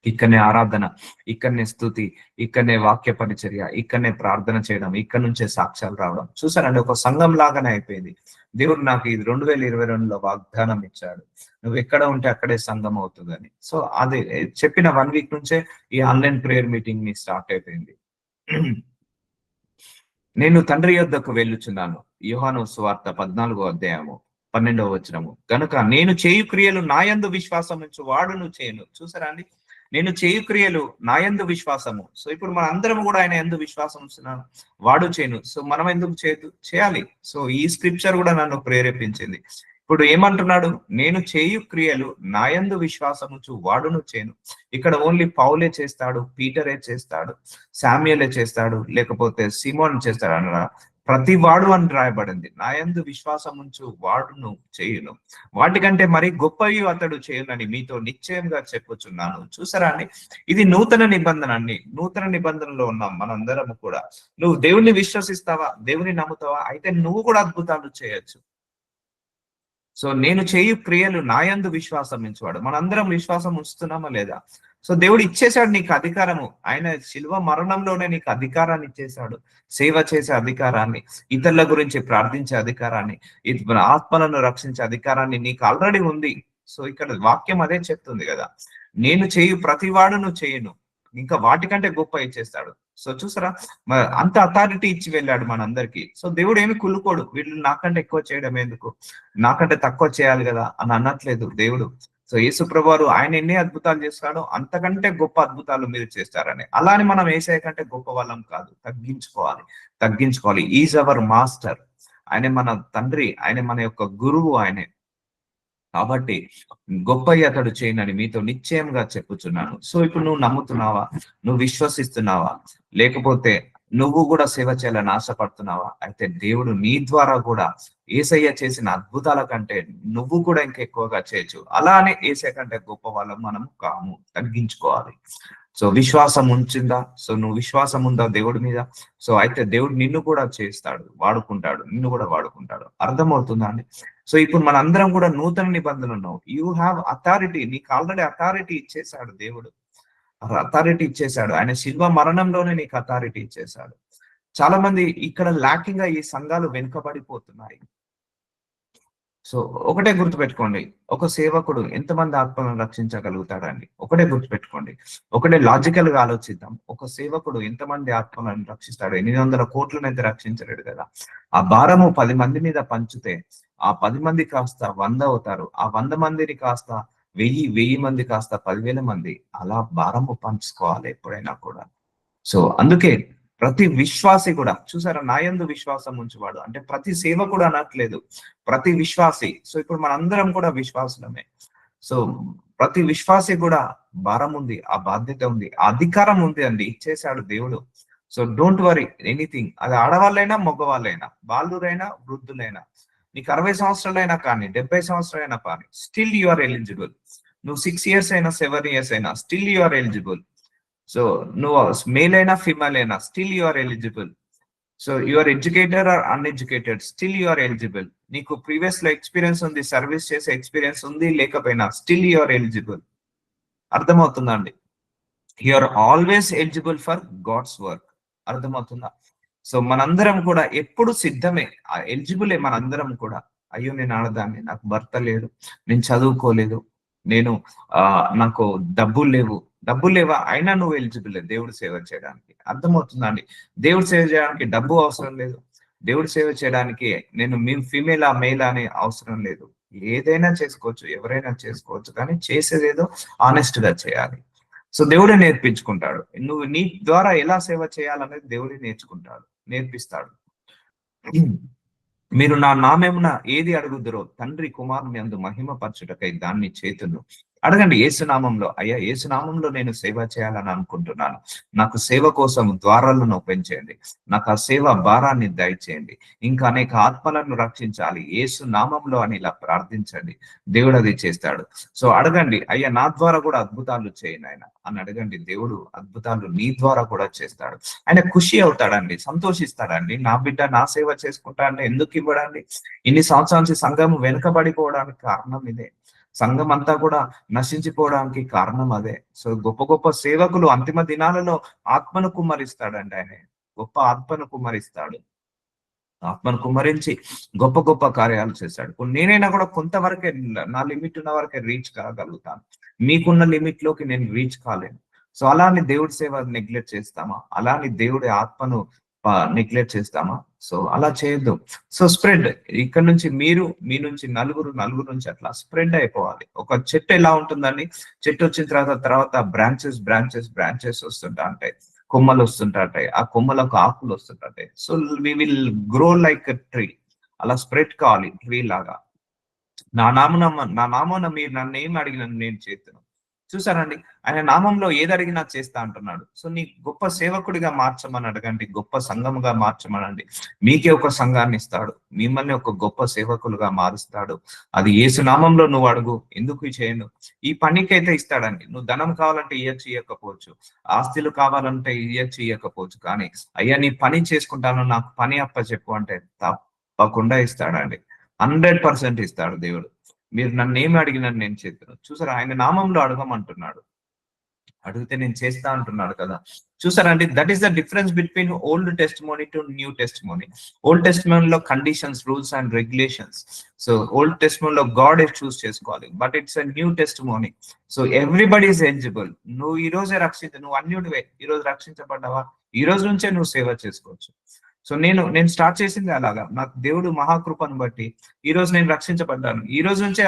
ఇక్కడనే ఆరాధన, ఇక్కడనే స్తుతి, ఇక్కడనే వాక్య పరిచర్య, ఇక్కడనే ప్రార్థన చేయడం, ఇక్కడ నుంచే సాక్ష్యాలు రావడం. చూసారండి, ఒక సంఘం లాగానే అయిపోయింది. దేవుడు నాకు ఇది 2022లో వాగ్దానం ఇచ్చాడు, నువ్వు ఎక్కడ ఉంటే అక్కడే సంఘం అవుతుందని. సో అది చెప్పిన 1 వీక్ నుంచే ఈ ఆన్లైన్ ప్రేయర్ మీటింగ్ ని స్టార్ట్ అయిపోయింది. నేను తండ్రి యొద్దకు వెళ్ళుచున్నాను. యోహాను సువార్త 14వ అధ్యాయము 12వ వచనము. గనుక నేను చేయు క్రియలు నాయందు విశ్వాసం ఉంచు వాడును చేయను. చూసారా అండి, నేను చేయు క్రియలు నాయందు విశ్వాసము. సో ఇప్పుడు మన అందరం కూడా ఆయన ఎందు విశ్వాసం ఉంచున్నాను, వాడు చేయను. సో మనం ఎందుకు చేయాలి? సో ఈ స్క్రిప్చర్ కూడా నన్ను ప్రేరేపించింది. ఇప్పుడు ఏమంటున్నాడు? నేను చేయు క్రియలు నాయందు విశ్వాసముంచు వాడును చేయను. ఇక్కడ ఓన్లీ పౌలే చేస్తాడు, పీటరే చేస్తాడు, శామ్యుయలే చేస్తాడు, లేకపోతే సిమోన్ చేస్తాడు అనరా? ప్రతి వాడు అని రాయబడింది. నాయందు విశ్వాసం ఉంచు వాడును చేయును, వాటికంటే మరి గొప్పవి అతడు చేయునని మీతో నిశ్చయంగా చెప్పుచున్నాను. చూసారా అండి, ఇది నూతన నిబంధన అండి. నూతన నిబంధనలో ఉన్నాం మనందరం కూడా. నువ్వు దేవుణ్ణి విశ్వసిస్తావా, దేవుని నమ్ముతావా, అయితే నువ్వు కూడా అద్భుతాలు చేయొచ్చు. సో నేను చేయు క్రియలు నాయందు విశ్వాసం ఉంచువాడు. మనందరం విశ్వాసం ఉంచుతున్నామా లేదా? సో దేవుడు ఇచ్చేశాడు నీకు అధికారము. ఆయన శిలువ మరణంలోనే నీకు అధికారాన్ని ఇచ్చేశాడు, సేవ చేసే అధికారాన్ని, ఇతరుల గురించి ప్రార్థించే అధికారాన్ని, ఆత్మలను రక్షించే అధికారాన్ని నీకు ఆల్రెడీ ఉంది. సో ఇక్కడ వాక్యం అదే చెప్తుంది కదా, నేను చేయు ప్రతి వాడును చేయను, ఇంకా వాటికంటే గొప్ప ఇచ్చేస్తాడు. సో చూసారా, అంత అథారిటీ ఇచ్చి వెళ్ళాడు మనందరికి. సో దేవుడు ఏమి కులుకోడు, వీళ్ళు నాకంటే ఎక్కువ చేయడం ఎందుకు, నాకంటే తక్కువ చేయాలి కదా అని అనట్లేదు దేవుడు. సో యేసుప్రభు వారు ఆయన ఎన్ని అద్భుతాలు చేస్తాడో అంతకంటే గొప్ప అద్భుతాలు మీరు చేస్తారని. అలానే మనం యేసయ్య కంటే గొప్ప వాళ్ళం కాదు, తగ్గించుకోవాలి. ఈజ్ అవర్ మాస్టర్, ఆయన మన తండ్రి, ఆయన మన యొక్క గురువు ఆయనే. కాబట్టి గొప్పవి అతడు చేయనని మీతో నిశ్చయంగా చెప్పుచున్నాను. సో ఇప్పుడు నువ్వు నమ్ముతున్నావా, నువ్వు విశ్వసిస్తున్నావా, లేకపోతే నువ్వు కూడా సేవ చేయాలని ఆశపడుతున్నావా? అయితే దేవుడు నీ ద్వారా కూడా యేసయ్య చేసిన అద్భుతాల కంటే నువ్వు కూడా ఇంకా ఎక్కువగా చేయొచ్చు. అలానే యేసయ్య కంటే గొప్ప వాళ్ళం మనం కాము, తగ్గించుకోవాలి. సో విశ్వాసం ఉంచిందా? సో నువ్వు విశ్వాసం ఉందా దేవుడి మీద? సో అయితే దేవుడు నిన్ను కూడా చేస్తాడు, వాడుకుంటాడు, నిన్ను కూడా వాడుకుంటాడు. అర్థమవుతుందా అండి? సో ఇప్పుడు మన అందరం కూడా నూతన నిబంధనలు ఉన్నావు. యూ హ్యావ్ అథారిటీ, నీకు ఆల్రెడీ అథారిటీ ఇచ్చేశాడు దేవుడు, అథారిటీ ఇచ్చేశాడు. ఆయన శిల్వ మరణంలోనే నీకు అథారిటీ ఇచ్చేశాడు. చాలా మంది ఇక్కడ లాకింగ్ గా ఈ సంఘాలు వెనుకబడిపోతున్నాయి. సో ఒకటే గుర్తుపెట్టుకోండి, ఒక సేవకుడు ఎంతమంది ఆత్మలను రక్షించగలుగుతాడండి? ఒకటే గుర్తుపెట్టుకోండి, ఒకటే లాజికల్ గా ఆలోచిద్దాం. ఒక సేవకుడు ఎంతమంది ఆత్మలను రక్షిస్తాడు? 800 కోట్లను అయితే రక్షించలేడు కదా. ఆ భారము 10 మంది మీద పంచితే ఆ 10 మంది కాస్త 100 అవుతారు, ఆ 100 మందిని కాస్త 1000 మంది కాస్త 10,000 మంది, అలా భారము పంచుకోవాలి ఎప్పుడైనా కూడా. సో అందుకే ప్రతి విశ్వాసి కూడా, చూసారా, నాయందు విశ్వాసం ఉంచువాడు అంటే ప్రతి సేవకుడు అనట్లేదు, ప్రతి విశ్వాసి. సో ఇప్పుడు మనందరం కూడా విశ్వాసులమే. సో ప్రతి విశ్వాసి కూడా భారం ఉంది, ఆ బాధ్యత ఉంది, ఆ అధికారం ఉంది అండి, ఇచ్చేశాడు దేవుడు. So don't worry anything. అది ఆడవాళ్ళైనా మగవాళ్ళైనా, బాలురైనా వృద్ధులైనా, నీకు 60 సంవత్సరాలైనా కానీ 70 సంవత్సరాలైనా కానీ, స్టిల్ యు ఆర్ ఎలిజిబుల్. నువ్వు 6 ఇయర్స్ అయినా 7 ఇయర్స్ అయినా still you are eligible. So నువ్వు మేల్ అయినా ఫిమేల్ అయినా still you are eligible. So you are educated or uneducated, still you are eligible. నీకు ప్రీవియస్ లో ఎక్స్పీరియన్స్ ఉంది, సర్వీస్ చేసే ఎక్స్పీరియన్స్ ఉంది, లేకపోయినా స్టిల్ యు ఆర్ ఎలిజిబుల్. అర్థమవుతుందా అండి? You are always eligible for God's work. అర్థమవుతుందా? సో మనందరం కూడా ఎప్పుడు సిద్ధమే, ఎలిజిబులే మనందరం కూడా. అయ్యో నేను ఆడదాన్ని, నాకు భర్త లేడు, నేను చదువుకోలేదు, నేను నాకు డబ్బులు లేవా, అయినా నువ్వు ఎలిజిబుల్ దేవుడు సేవ చేయడానికి. అర్థమవుతుందా అండి? దేవుడు సేవ చేయడానికి డబ్బు అవసరం లేదు, దేవుడు సేవ చేయడానికి నేను ఫీమేలా మేలా అనే అవసరం లేదు. ఏదైనా చేసుకోవచ్చు, ఎవరైనా చేసుకోవచ్చు, కానీ చేసేదేదో ఆనెస్ట్ గా చేయాలి. సో దేవుడే నేర్పించుకుంటాడు. నువ్వు నీ ద్వారా ఎలా సేవ చేయాలనేది దేవుడే నేర్పిస్తాడు. మీరు నా నామేమున ఏది అడుగుదురో తండ్రి కుమారుని అందు మహిమ పరచుటకై దాన్ని చేతును, అడగండి యేసునామంలో, అయ్యా యేసునామంలో నేను సేవ చేయాలని అనుకుంటున్నాను. నాకు సేవ కోసం ద్వారాలను ఓపెన్ చేయండి. నాకు ఆ సేవ భారాన్ని దయచేయండి. ఇంకా అనేక ఆత్మలను రక్షించాలి యేసు నామంలో అని ఇలా ప్రార్థించండి. దేవుడు అది చేస్తాడు. సో అడగండి, అయ్యా నా ద్వారా కూడా అద్భుతాలు చేయి నాయన అని అడగండి. దేవుడు అద్భుతాలు నీ ద్వారా కూడా చేస్తాడు. ఆయన ఖుషి అవుతాడండి, సంతోషిస్తాడండి. నా బిడ్డ నా సేవ చేసుకుంటా అంటే ఎందుకు ఇవ్వడండి? ఇన్ని సంవత్సరాల నుంచి సంఘం వెనుకబడిపోవడానికి కారణం ఇదే. సంఘం అంతా కూడా నశించిపోవడానికి కారణం అదే. సో గొప్ప గొప్ప సేవకులు అంతిమ దినాలలో ఆత్మను కుమ్మరిస్తాడండి ఆయన. గొప్ప ఆత్మను కుమ్మరిస్తాడు. ఆత్మను కుమ్మరించి గొప్ప గొప్ప కార్యాలు చేశాడు. నేనైనా కూడా కొంతవరకే, నా లిమిట్ ఉన్న వరకే రీచ్ కాగలుగుతాను. మీకున్న లిమిట్ లోకి నేను రీచ్ కాలేను. సో అలా అని దేవుడి సేవ నెగ్లెక్ట్ చేస్తామా? అలా అని దేవుడి ఆత్మను నెగ్లెక్ట్ చేస్తామా? సో అలా చేయొద్దు. సో స్ప్రెడ్, ఇక్కడ నుంచి మీరు, మీ నుంచి నలుగురు, నలుగురు నుంచి అట్లా స్ప్రెడ్ అయిపోవాలి. ఒక చెట్టు ఎలా ఉంటుందండి? చెట్టు వచ్చిన తర్వాత బ్రాంచెస్ బ్రాంచెస్ బ్రాంచెస్ వస్తుంటా ఉంటాయి, కొమ్మలు వస్తుంటాయి. ఆ కొమ్మలకు ఆకులు వస్తుంటాయి. So we will grow like a tree. అలా స్ప్రెడ్ కావాలి ట్రీ లాగా. నా నామమున మీరు నన్ను ఏం అడిగిన నేను చేస్తాను. చూసారండి, ఆయన నామంలో ఏది అడిగినా చేస్తా అంటున్నాడు. సో నీ గొప్ప సేవకుడిగా మార్చమని అడగండి, గొప్ప సంఘముగా మార్చమనండి. మీకే ఒక సంఘాన్ని ఇస్తాడు, మిమ్మల్ని ఒక గొప్ప సేవకులుగా మారుస్తాడు. అది యేసు నామంలో నువ్వు అడుగు. ఎందుకు చేయను? ఈ పనికైతే ఇస్తాడండి. నువ్వు ధనం కావాలంటే ఇయ్యచ్చు, ఇయ్యకపోవచ్చు. ఆస్తులు కావాలంటే ఇయ్యచ్చు, ఇయ్యకపోవచ్చు. కానీ అయ్యా నీ పని చేసుకుంటాను, నాకు పని అప్పచెప్పు అంటే తప్పకుండా ఇస్తాడండి. 100% ఇస్తాడు దేవుడు. మీరు నన్ను ఏమి అడిగినా నేను చేస్తాను. చూసారా, ఆయన నామంలో అడగమంటున్నాడు. అడిగితే నేను చేస్తా అంటున్నాడు కదా. చూసారండి, that is the difference between old testimony to new testimony. Old టెస్టిమోనీలో conditions, rules and regulations. So old టెస్టిమోనీలో గాడ్ చూస్ చేసుకోవాలి. But it's a new testimony. So everybody is eligible. నువ్వు ఈ రోజే నువ్వు అన్యుడివే, ఈ రోజు రక్షించబడ్డావా, ఈ రోజు నుంచే నువ్వు సేవ చేసుకోవచ్చు. సో నేను స్టార్ట్ చేసింది అలాగా. నాకు దేవుడు మహాకృపను బట్టి ఈ రోజు నేను రక్షించబడ్డాను. ఈ రోజు నుంచే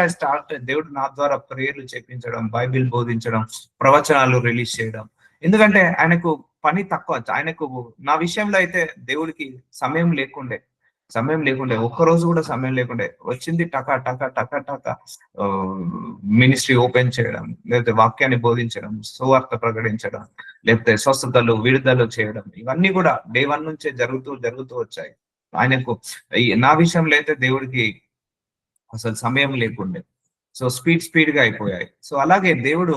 దేవుడు నా ద్వారా ప్రేయర్లు చేపించడం, బైబిల్ బోధించడం, ప్రవచనాలు రిలీజ్ చేయడం. ఎందుకంటే ఆయనకు పని తక్కువ. ఆయనకు నా విషయంలో అయితే దేవుడికి సమయం లేకుండే, ఒక్క రోజు కూడా సమయం లేకుండే. వచ్చింది టకా టకా టకా టకా మినిస్ట్రీ ఓపెన్ చేయడం, లేకపోతే వాక్యాన్ని బోధించడం, సువార్త ప్రకటించడం, లేకపోతే స్వస్థతలు, విడుదల చేయడం, ఇవన్నీ కూడా డే 1 నుంచే జరుగుతూ వచ్చాయి. ఆయనకు నా విషయంలో అయితే దేవుడికి అసలు సమయం లేకుండే. సో స్పీడ్ గా అయిపోయాయి. సో అలాగే దేవుడు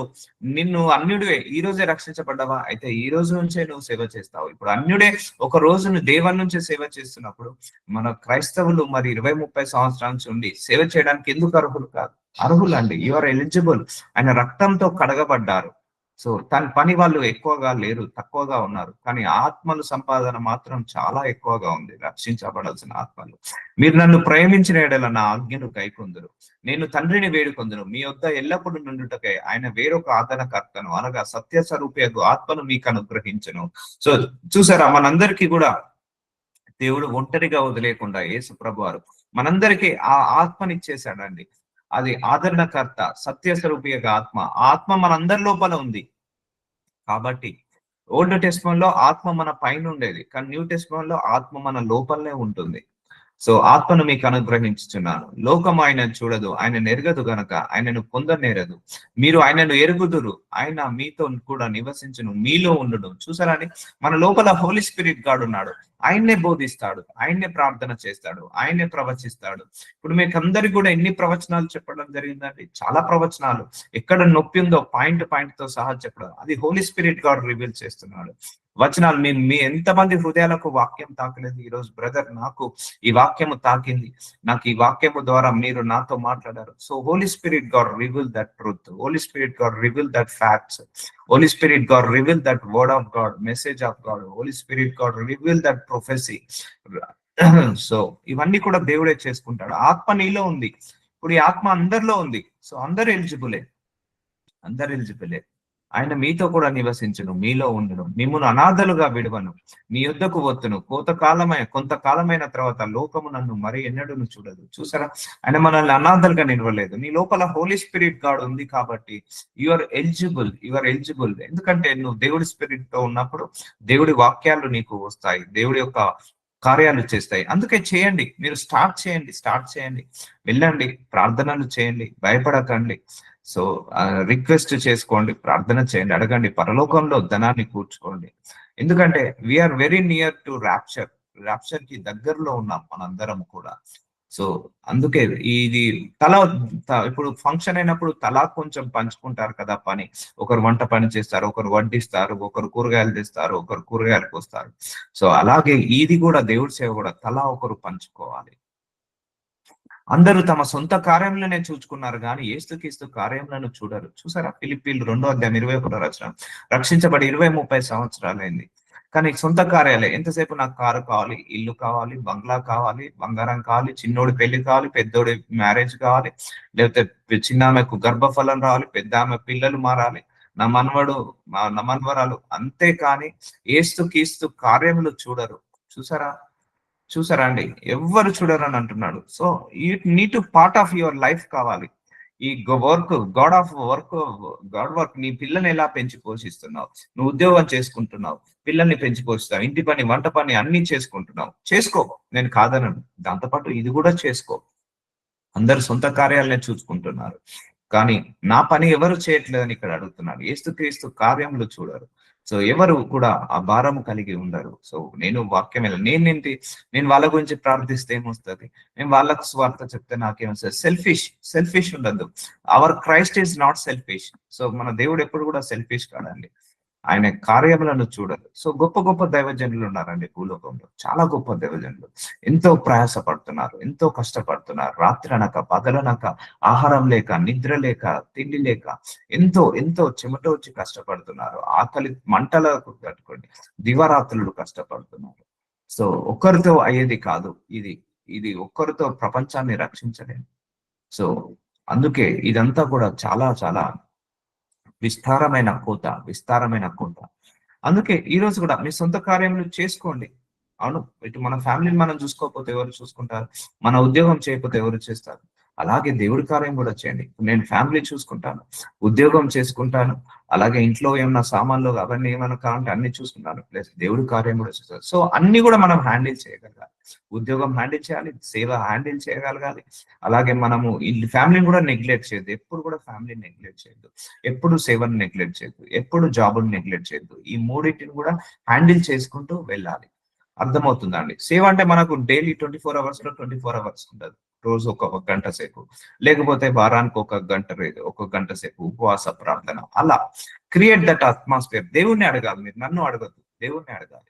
నిన్ను అన్యుడివే, ఈ రోజే రక్షించబడ్డావా, అయితే ఈ రోజు నుంచే నువ్వు సేవ చేస్తావు. ఇప్పుడు అన్యుడే ఒక రోజును దేవన్ నుంచే సేవ చేస్తున్నప్పుడు మన క్రైస్తవులు మరి 20-30 సంవత్సరాల నుంచి ఉండి సేవ చేయడానికి ఎందుకు అర్హులు కాదు? అర్హులండి. You are eligible. ఆయన రక్తంతో కడగబడ్డారు. సో తన పని వాళ్ళు ఎక్కువగా లేరు, తక్కువగా ఉన్నారు. కానీ ఆత్మలు సంపాదన మాత్రం చాలా ఎక్కువగా ఉంది, రక్షించబడాల్సిన ఆత్మలు. మీరు నన్ను ప్రేమించిన ఎడల నా ఆజ్ఞను కైకొందురు, నేను తండ్రిని వేడుకొందును, మీ వద్ద ఎల్లప్పుడూ నుండుటకై ఆయన వేరొక ఆదరణకర్తను అనగా సత్య స్వరూపయగు ఆత్మను మీకు అనుగ్రహించను. సో చూసారా, మనందరికీ కూడా దేవుడు ఒంటరిగా వదిలేకుండా యేసు ప్రభువారు మనందరికీ ఆ ఆత్మనిచ్చేశాడండి. అది ఆదరణకర్త, సత్య స్వరూపియగా ఆత్మ మనందరి లోపల ఉంది. కాబట్టి ఓల్డ్ టెస్టిమోనీలో ఆత్మ మన పైన ఉండేది, కానీ న్యూ టెస్టిమోనీలో ఆత్మ మన లోపలనే ఉంటుంది. సో ఆత్మను మీకు అనుగ్రహించుచున్నాను. లోకం ఆయన చూడదు, ఆయన నెరగదు గనక ఆయనను పొందనేరదు. మీరు ఆయనను ఎరుగుదురు, ఆయన మీతో కూడా నివసించును, మీలో ఉండును. చూసారని, మన లోపల హోలీ స్పిరిట్ గాడ్ ఉన్నాడు. ఆయన్నే బోధిస్తాడు, ఆయన్నే ప్రార్థన చేస్తాడు, ఆయన్నే ప్రవచిస్తాడు. ఇప్పుడు మీకు అందరికి కూడా ఎన్ని ప్రవచనాలు చెప్పడం జరిగిందండి? చాలా ప్రవచనాలు. ఎక్కడ నొప్పి ఉందో పాయింట్ తో సహా చెప్పడం, అది హోలీ స్పిరిట్ గాడ్ రివీల్ చేస్తున్నాడు. వచనాలు మీ ఎంతమంది హృదయాలకు వాక్యం తాకలేదు? ఈ రోజు బ్రదర్, నాకు ఈ వాక్యము తాకింది, నాకు ఈ వాక్యము ద్వారా మీరు నాతో మాట్లాడారు. So Holy Spirit God reveal that truth, Holy Spirit God reveal that facts, Holy Spirit God reveal that word of God, message of God, Holy Spirit God reveal that prophecy. So ఇవన్నీ కూడా దేవుడే చేసుకుంటాడు. ఆత్మ నీలో ఉంది. ఇప్పుడు ఈ ఆత్మ అందరిలో ఉంది. సో అందరు ఎలిజిబులే. ఆయన మీతో కూడా నివసించును, మీలో ఉండును, మిమ్మును అనాథలుగా విడువను, మీ యుద్ధకు వత్తును. కొంతకాలమైన తర్వాత లోకము నన్ను మరి ఎన్నడూను చూడదు. చూసారా, ఆయన మనల్ని అనాథలుగా నిలవలేదు. నీ లోపల హోలీ స్పిరిట్ గాడ్ ఉంది కాబట్టి యు ఆర్ ఎలిజిబుల్. ఎందుకంటే నువ్వు దేవుడి స్పిరిట్ తో ఉన్నప్పుడు దేవుడి వాక్యాలు నీకు వస్తాయి, దేవుడి యొక్క కార్యాలు చేస్తాయి. అందుకే చేయండి, మీరు స్టార్ట్ చేయండి, వెళ్ళండి, ప్రార్థనలు చేయండి, భయపడకండి. సో రిక్వెస్ట్ చేసుకోండి, ప్రార్థన చేయండి, అడగండి, పరలోకంలో ధనాన్ని కూర్చుకోండి. ఎందుకంటే we are very near to rapture కి దగ్గరలో ఉన్నాం మనందరం కూడా. సో అందుకే ఇది ఇప్పుడు ఫంక్షన్ అయినప్పుడు తలా కొంచెం పంచుకుంటారు కదా పని. ఒకరు వంట పని చేస్తారు, ఒకరు వడ్డిస్తారు, ఒకరు కూరగాయలు తెస్తారు, ఒకరు కూరగాయలు కోస్తారు. సో అలాగే ఇది కూడా దేవుడి సేవ కూడా తలా ఒకరు పంచుకోవాలి. అందరూ తమ సొంత కార్యములనే చూచుకున్నారు గాని యేసుక్రీస్తు కార్యములను చూడరు. చూసారా? ఫిలిప్పీలు 2:21 వచనం. రక్షించబడి 20-30 సంవత్సరాలైంది. కానీ సొంత కార్యాలే. ఎంతసేపు నాకు కారు కావాలి, ఇల్లు కావాలి, బంగ్లా కావాలి, బంగారం కావాలి, చిన్నోడి పెళ్లి కావాలి, పెద్దోడి మ్యారేజ్ కావాలి, లేకపోతే చిన్నామెకు గర్భఫలం రావాలి, పెద్ద ఆమె పిల్లలు మారాలి, నా మనవడు నా మనవరాలు. అంతే కానీ యేసుక్రీస్తు కార్యములు చూడరు. చూసారా? చూసారా అండి? ఎవ్వరు చూడరని అంటున్నాడు. So you need to part of your life కావాలి. ఈ గాడ్ వర్క్ నీ పిల్లని ఎలా పెంచి పోషిస్తున్నావు, నువ్వు ఉద్యోగం చేసుకుంటున్నావు, పిల్లల్ని పెంచి పోషిస్తావు, ఇంటి పని, వంట పని అన్ని చేసుకుంటున్నావు, చేసుకో, నేను కాదనను. దాంతోపాటు ఇది కూడా చేసుకో. అందరు సొంత కార్యాలనే చూసుకుంటున్నారు, కానీ నా పని ఎవరు చేయట్లేదని ఇక్కడ అడుగుతున్నాడు. యేసుక్రీస్తు కార్యములు చూడరు. సో ఎవరు కూడా ఆ భారము కలిగి ఉండరు. సో నేను వాక్యం నేను వాళ్ళ గురించి ప్రార్థిస్తే ఏమొస్తుంది, నేను వాళ్ళకు స్వార్థ చెప్తే నాకేమొస్తుంది? సెల్ఫిష్ ఉండద్దు. Our Christ is not selfish. So మన దేవుడు ఎప్పుడు కూడా సెల్ఫిష్ కాదండి. ఆయన కార్యములను చూడరు. సో గొప్ప గొప్ప దైవజనులు ఉన్నారండి భూలోకంలో. చాలా గొప్ప దైవజనులు ఎంతో ప్రయాస పడుతున్నారు, ఎంతో కష్టపడుతున్నారు. రాత్రి అనక పగలనక, ఆహారం లేక, నిద్ర లేక, తిండి లేక, ఎంతో ఎంతో చెమట వచ్చి కష్టపడుతున్నారు. ఆకలి మంటలకు కట్టుకోండి, దివారాత్రులు కష్టపడుతున్నారు. సో ఒక్కరితో అయ్యేది కాదు ఇది. ఇది ఒక్కరితో ప్రపంచాన్ని రక్షించలేదు. సో అందుకే ఇదంతా కూడా చాలా చాలా విస్తారమైన కోత. అందుకే ఈ రోజు కూడా మీ సొంత కార్యములు చేసుకోండి. అవును, ఇటు మన ఫ్యామిలీని మనం చూసుకోకపోతే ఎవరు చూసుకుంటారు? మన ఉద్యోగం చేయకపోతే ఎవరు చేస్తారు? అలాగే దేవుడి కార్యం కూడా చేయండి. నేను ఫ్యామిలీ చూసుకుంటాను, ఉద్యోగం చేసుకుంటాను, అలాగే ఇంట్లో ఏమన్నా సామాన్లు అవన్నీ ఏమైనా కావాలంటే అన్ని చూసుకుంటాను, ప్లస్ దేవుడి కార్యం కూడా చేస్తాను. సో అన్ని కూడా మనం హ్యాండిల్ చేయగలగాలి. ఉద్యోగం హ్యాండిల్ చేయాలి, సేవ హ్యాండిల్ చేయగలగాలి, అలాగే మనము ఈ ఫ్యామిలీని కూడా నెగ్లెక్ట్ చేయొద్దు. ఎప్పుడు కూడా ఫ్యామిలీని నెగ్లెక్ట్ చేయొద్దు, ఎప్పుడు సేవను నెగ్లెక్ట్ చేయొద్దు, ఎప్పుడు జాబుని నెగ్లెక్ట్ చేయొద్దు. ఈ మూడింటిని కూడా హ్యాండిల్ చేసుకుంటూ వెళ్ళాలి. అర్థమవుతుందా అండి? సేవ అంటే మనకు డైలీ 24 hours లో 24 hours ఉండదు. రోజు ఒక గంట సేపు, లేకపోతే వారానికి ఒక గంట సేపు ఉపవాస ప్రార్థన, అలా క్రియేట్ దట్ అట్మాస్ఫియర్. దేవుణ్ణి అడగాలి, మీరు నన్ను అడగద్దు, దేవుణ్ణి అడగాలి.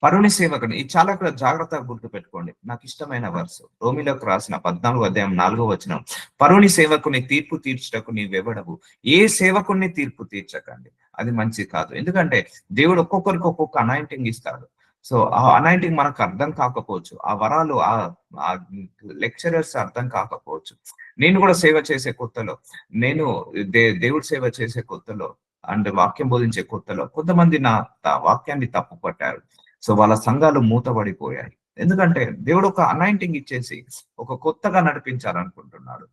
పరుని సేవకుని ఇది చాలా కూడా జాగ్రత్తగా గుర్తు పెట్టుకోండి. నాకు ఇష్టమైన వర్స్ రోమిలోకి రాసిన 14:4 పరుని సేవకుని తీర్పు తీర్చుటకు నీవెవడవు, ఏ సేవకుని తీర్పు తీర్చకండి, అది మంచిది కాదు. ఎందుకంటే దేవుడు ఒక్కొక్కరికి ఒక్కొక్క అనాయింటింగ్ ఇస్తాడు. సో ఆ అనాయింటింగ్ మనకు అర్థం కాకపోవచ్చు, ఆ వరాలు ఆ లెక్చరర్స్ అర్థం కాకపోవచ్చు. నేను కూడా సేవ చేసే కొత్తలో, నేను దేవుడి సేవ చేసే కొత్తలో అండ్ వాక్యం బోధించే కొత్తలో కొంతమంది నా వాక్యాన్ని తప్పు పట్టారు. సో వాళ్ళ సంఘాలు మూతబడిపోయాయి. ఎందుకంటే దేవుడు ఒక అనాయింటింగ్ ఇచ్చేసి ఒక కొత్తగా నడిపించాలనుకుంటున్నాడు.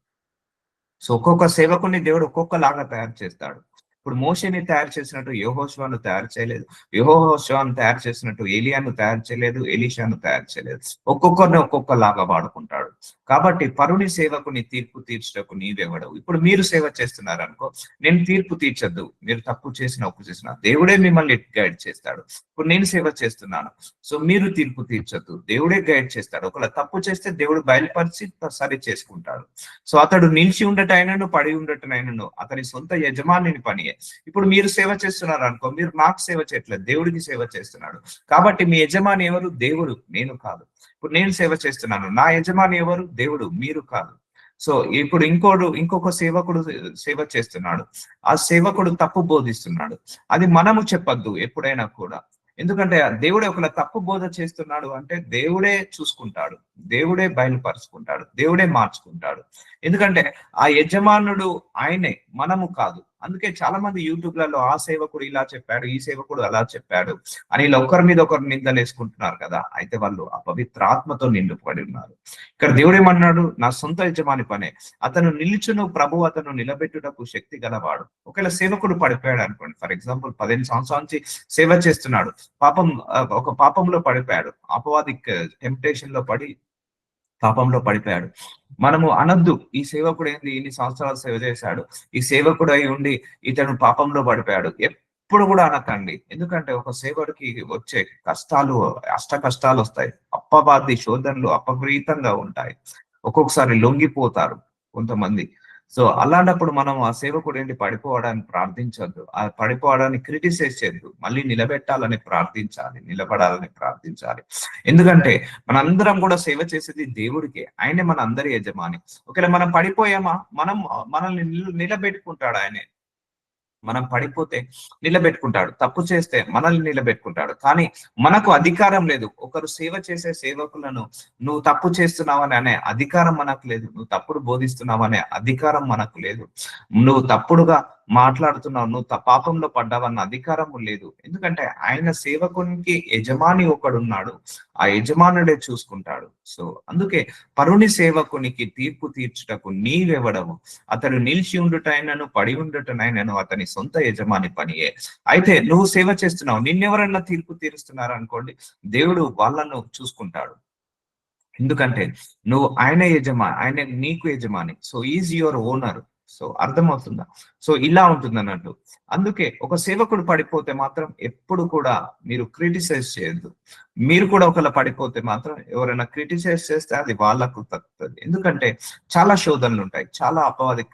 సో ఒక్కొక్క సేవకుని దేవుడు ఒక్కొక్కలాగా తయారు చేస్తాడు. ఇప్పుడు మోషేని తయారు చేసినట్టు యెహోషువను తయారు చేయలేదు, యెహోషువను తయారు చేసినట్టు ఏలియాను తయారు చేయలేదు, ఎలీషాను తయారు చేయలేదు. ఒక్కొక్కరిని ఒక్కొక్కలాగా వాడుకుంటాడు. కాబట్టి పరుని సేవకుని తీర్పు తీర్చటకు నీవెవడవు. ఇప్పుడు మీరు సేవ చేస్తున్నారు అనుకో, నేను తీర్పు తీర్చద్దు, మీరు తప్పు చేసిన ఒప్పు చేసిన దేవుడే మిమ్మల్ని గైడ్ చేస్తాడు. ఇప్పుడు నేను సేవ చేస్తున్నాను, సో మీరు తీర్పు తీర్చద్దు, దేవుడే గైడ్ చేస్తాడు. ఒకవేళ తప్పు చేస్తే దేవుడు బయలుపరిచి సరి చేసుకుంటాడు. సో అతడు నిలిచి ఉండటైనను పడి ఉండటనైనను అతని సొంత యజమానిని పనియే. ఇప్పుడు మీరు సేవ చేస్తున్నారు అనుకో, మీరు నాకు సేవ చేయట్లేదు, దేవుడికి సేవ చేస్తున్నాడు. కాబట్టి మీ యజమాని ఎవరు? దేవుడు, నేను కాదు. ఇప్పుడు నేను సేవ చేస్తున్నాను, నా యజమాని ఎవరు? దేవుడు, మీరు కాదు. సో ఇప్పుడు ఇంకొక సేవకుడు సేవ చేస్తున్నాడు, ఆ సేవకుడు తప్పు బోధిస్తున్నాడు, అది మనము చెప్పొద్దు ఎప్పుడైనా కూడా. ఎందుకంటే దేవుడే ఒకవేళ తప్పు బోధ చేస్తున్నాడు అంటే దేవుడే చూసుకుంటాడు, దేవుడే బయలుపరుచుకుంటాడు, దేవుడే మార్చుకుంటాడు. ఎందుకంటే ఆ యజమానుడు ఆయనే, మనము కాదు. అందుకే చాలా మంది యూట్యూబ్లలో ఆ సేవకుడు ఇలా చెప్పాడు, ఈ సేవకుడు అలా చెప్పాడు అని ఇలా ఒకరి మీద ఒకరు నిందలు వేసుకుంటున్నారు కదా. అయితే వాళ్ళు అపవిత్రాత్మతో నిండుపడి ఉన్నారు. ఇక్కడ దేవుడు ఏమన్నాడు? నా సొంత యజమాని పనే, అతను నిలుచును, ప్రభు అతను నిలబెట్టుటకు శక్తి గలవాడు. ఒకవేళ సేవకుడు పడిపోయాడు అనుకోండి, ఫర్ ఎగ్జాంపుల్ 15 సంవత్సరాల నుంచి సేవ చేస్తున్నాడు, ఒక పాపంలో పడిపోయాడు, అపవాది టెంప్టేషన్ లో పడి పాపంలో పడిపోయాడు. మనము అనొద్దు, ఈ సేవకుడు ఏంది ఇన్ని సంవత్సరాలు సేవ చేశాడు, ఈ సేవకుడు అయి ఉండి ఇతను పాపంలో పడిపోయాడు. ఎప్పుడు కూడా అనకండి. ఎందుకంటే ఒక సేవకుడికి వచ్చే కష్టాలు, అష్ట కష్టాలు వస్తాయి. అప్పవాది శోధనలు అపవితంగా ఉంటాయి. ఒక్కొక్కసారి లొంగిపోతారు కొంతమంది. సో అలాంటప్పుడు మనం ఆ సేవకుడు ఏంటి పడిపోవడానికి ప్రార్థించొద్దు, ఆ పడిపోవడానికి క్రిటిసైజ్ చేయొద్దు, మళ్ళీ నిలబెట్టాలని ప్రార్థించాలి, నిలబడాలని ప్రార్థించాలి. ఎందుకంటే మనందరం కూడా సేవ చేసేది దేవుడికే, ఆయనే మన అందరి యజమాని. ఒకవేళ మనం పడిపోయామా, మనల్ని నిలబెట్టుకుంటాడు ఆయనే. మనం పడిపోతే నిలబెట్టుకుంటాడు, తప్పు చేస్తే మనల్ని నిలబెట్టుకుంటాడు. కానీ మనకు అధికారం లేదు. ఒకరు సేవ చేసే సేవకులను నువ్వు తప్పు చేస్తున్నావని అనే అధికారం మనకు లేదు, నువ్వు తప్పుడు బోధిస్తున్నావనే అధికారం మనకు లేదు, నువ్వు తప్పుడుగా మాట్లాడుతున్నావు, నువ్వు పాపంలో పడ్డావన్న అధికారము లేదు. ఎందుకంటే ఆయన సేవకునికి యజమాని ఒకడున్నాడు, ఆ యజమానుడే చూసుకుంటాడు. సో అందుకే పరుని సేవకునికి తీర్పు తీర్చుటకు నీవెవడవు, అతడు నిలిచి ఉండుటైనను పడి ఉండుటనైనను అతని సొంత యజమాని పనియే. అయితే నువ్వు సేవ చేస్తున్నావు, నిన్నెవరన్నా తీర్పు తీరుస్తున్నారు అనుకోండి, దేవుడు వాళ్ళను చూసుకుంటాడు. ఎందుకంటే నువ్వు ఆయన ఆయన నీకు యజమాని. So is your owner. So అర్థమవుతుందా? సో ఇలా ఉంటుంది అన్నట్టు. అందుకే ఒక సేవకుడు పడిపోతే మాత్రం ఎప్పుడు కూడా మీరు క్రిటిసైజ్ చేయొద్దు. మీరు కూడా ఒకవేళ పడిపోతే మాత్రం ఎవరైనా క్రిటిసైజ్ చేస్తే అది వాళ్ళకు తగ్గుతుంది. ఎందుకంటే చాలా శోధనలు ఉంటాయి, చాలా అపవాది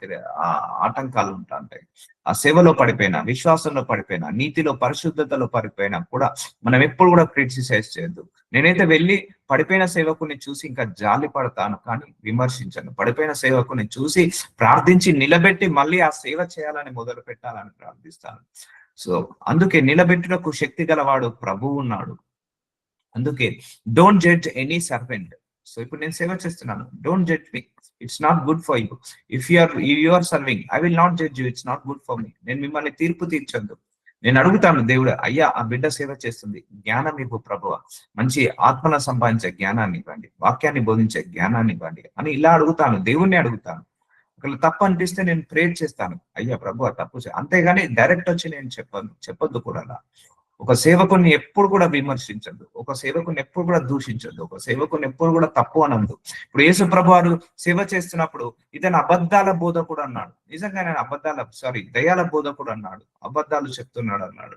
ఆటంకాలు ఉంటాయి. ఆ సేవలో పడిపోయినా, విశ్వాసంలో పడిపోయినా, నీతిలో పరిశుద్ధతలో పడిపోయినా కూడా మనం ఎప్పుడు కూడా క్రిటిసైజ్ చేయొద్దు. నేనైతే వెళ్ళి పడిపోయిన సేవకుని చూసి ఇంకా జాలి పడతాను, కానీ విమర్శించను. పడిపోయిన సేవకుని చూసి ప్రార్థించి నిలబెట్టి మళ్ళీ ఆ సేవ చేయాలని మొదలు పెట్టాలని ప్రార్థిస్తాను. సో అందుకే నిలబెట్టుటకు శక్తి గలవాడు ప్రభువు ఉన్నాడు. అందుకే don't judge any servant. So ఇప్పుడు నేను సేవ చేస్తున్నాను, don't judge me, it's not good for you. If you are serving, I will not judge you, it's not good for me. నేను మిమ్మల్ని తీర్పు తీర్చొద్దు. నేను అడుగుతాను, దేవుడు అయ్యా ఆ బిడ్డ సేవ చేస్తుంది, జ్ఞానం ఇవ్వు ప్రభువ, మంచి ఆత్మను సంపాదించే జ్ఞానాన్ని ఇవ్వండి, వాక్యాన్ని బోధించే జ్ఞానాన్ని ఇవ్వండి అని ఇలా అడుగుతాను, దేవుణ్ణి అడుగుతాను. ఒకవేళ తప్పు అనిపిస్తే నేను ప్రేర్ చేస్తాను, అయ్యా ప్రభు తప్పు అంతేగాని డైరెక్ట్ వచ్చి నేను చెప్పొద్దు కూడా. ఒక సేవకుని ఎప్పుడు కూడా విమర్శించద్దు, ఒక సేవకుని ఎప్పుడు కూడా దూషించద్దు, ఒక సేవకుని ఎప్పుడు కూడా తప్పు అనద్దు. ఇప్పుడు యేసు ప్రభు వారు సేవ చేస్తున్నప్పుడు ఇతను అబద్ధాల బోధకుడు అన్నాడు. నిజంగా నేను దయాల బోధకుడు అన్నాడు, అబద్ధాలు చెప్తున్నాడు అన్నాడు.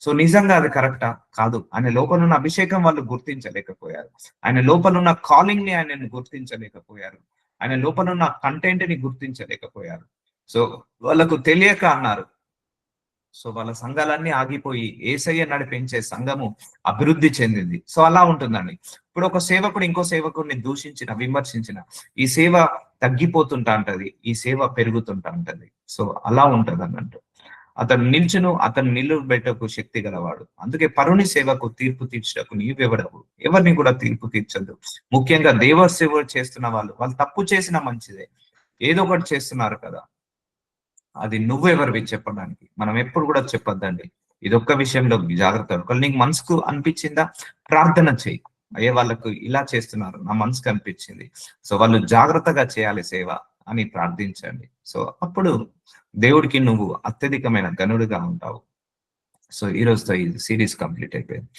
సో నిజంగా అది కరెక్టా? కాదు. ఆయన లోపల ఉన్న అభిషేకం వాళ్ళు గుర్తించలేకపోయారు, ఆయన లోపల ఉన్న కాలింగ్ ని ఆయన గుర్తించలేకపోయారు, ఆయన లోపల ఉన్న కంటెంట్ ని గుర్తించలేకపోయారు. సో వాళ్ళకు తెలియక అన్నారు. సో వాళ్ళ సంఘాలన్నీ ఆగిపోయి యేసయ్య నడిపించే సంఘము అభివృద్ధి చెందింది. సో అలా ఉంటుందండి. ఇప్పుడు ఒక సేవకుడు ఇంకో సేవకుడిని దూషించిన, విమర్శించిన, ఈ సేవ తగ్గిపోతుంటా ఉంటది, ఈ సేవ పెరుగుతుంటా ఉంటది. సో అలా ఉంటది అన్నట్టు. అతను నిలబెట్టకు శక్తి గలవాడు. అందుకే పరుని సేవకు తీర్పు తీర్చటకు నీవెవడవు, ఎవరిని కూడా తీర్పు తీర్చద్దు. ముఖ్యంగా దేవ సేవ చేస్తున్న వాళ్ళు తప్పు చేసినా మంచిదే, ఏదో ఒకటి చేస్తున్నారు కదా, అది నువ్వెవరివి చెప్పడానికి. మనం ఎప్పుడు కూడా చెప్పొద్దండి. ఇదొక్క విషయంలో జాగ్రత్త. ఒకవేళ నీకు మనసుకు అనిపించిందా, ప్రార్థన చేయి, అయ్యే వాళ్ళకు ఇలా చేస్తున్నారు, నా మనసుకు అనిపించింది, సో వాళ్ళు జాగ్రత్తగా చేయాలి సేవ అని ప్రార్థించండి. సో అప్పుడు దేవుడికి నువ్వు అత్యధికమైన గనుడుగా ఉంటావు. సో ఈ రోజుతో ఈ సిరీస్ కంప్లీట్ అయిపోయింది.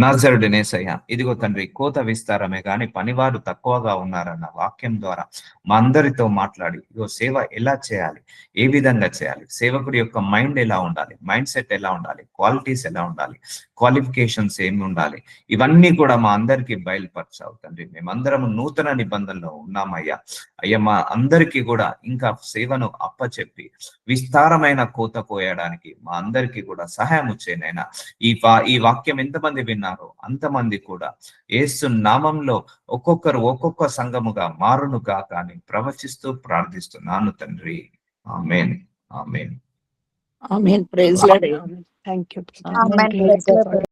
నజరుడనేసయ్య, ఇదిగో తండ్రి, కోత విస్తారమే గాని పనివారు తక్కువగా ఉన్నారన్న వాక్యం ద్వారా మా అందరితో మాట్లాడి, ఇదిగో సేవ ఎలా చేయాలి, ఏ విధంగా చేయాలి, సేవకుడి యొక్క మైండ్ ఎలా ఉండాలి, మైండ్ సెట్ ఎలా ఉండాలి, క్వాలిటీస్ ఎలా ఉండాలి, క్వాలిఫికేషన్స్ ఏమి ఉండాలి, ఇవన్నీ కూడా మా అందరికీ బయలుపరచావు తండ్రి. మేమందరం నూతన నిబంధనలో ఉన్నామయ్యా. అయ్యా మా అందరికీ కూడా ఇంకా సేవను అప్పచెప్పి విస్తారమైన కోత కోయడానికి మా అందరికీ కూడా సహాయం చేయనైనా. ఈ వాక్యం ఎంతమంది విన్నారో అంతమంది కూడా యేసు నామంలో ఒక్కొక్కరు ఒక్కొక్క సంఘముగా మారునుగా కానీ ప్రవచిస్తూ ప్రార్థిస్తున్నాను తండ్రి. Amen, amen, amen. Praise Lord. Thank you.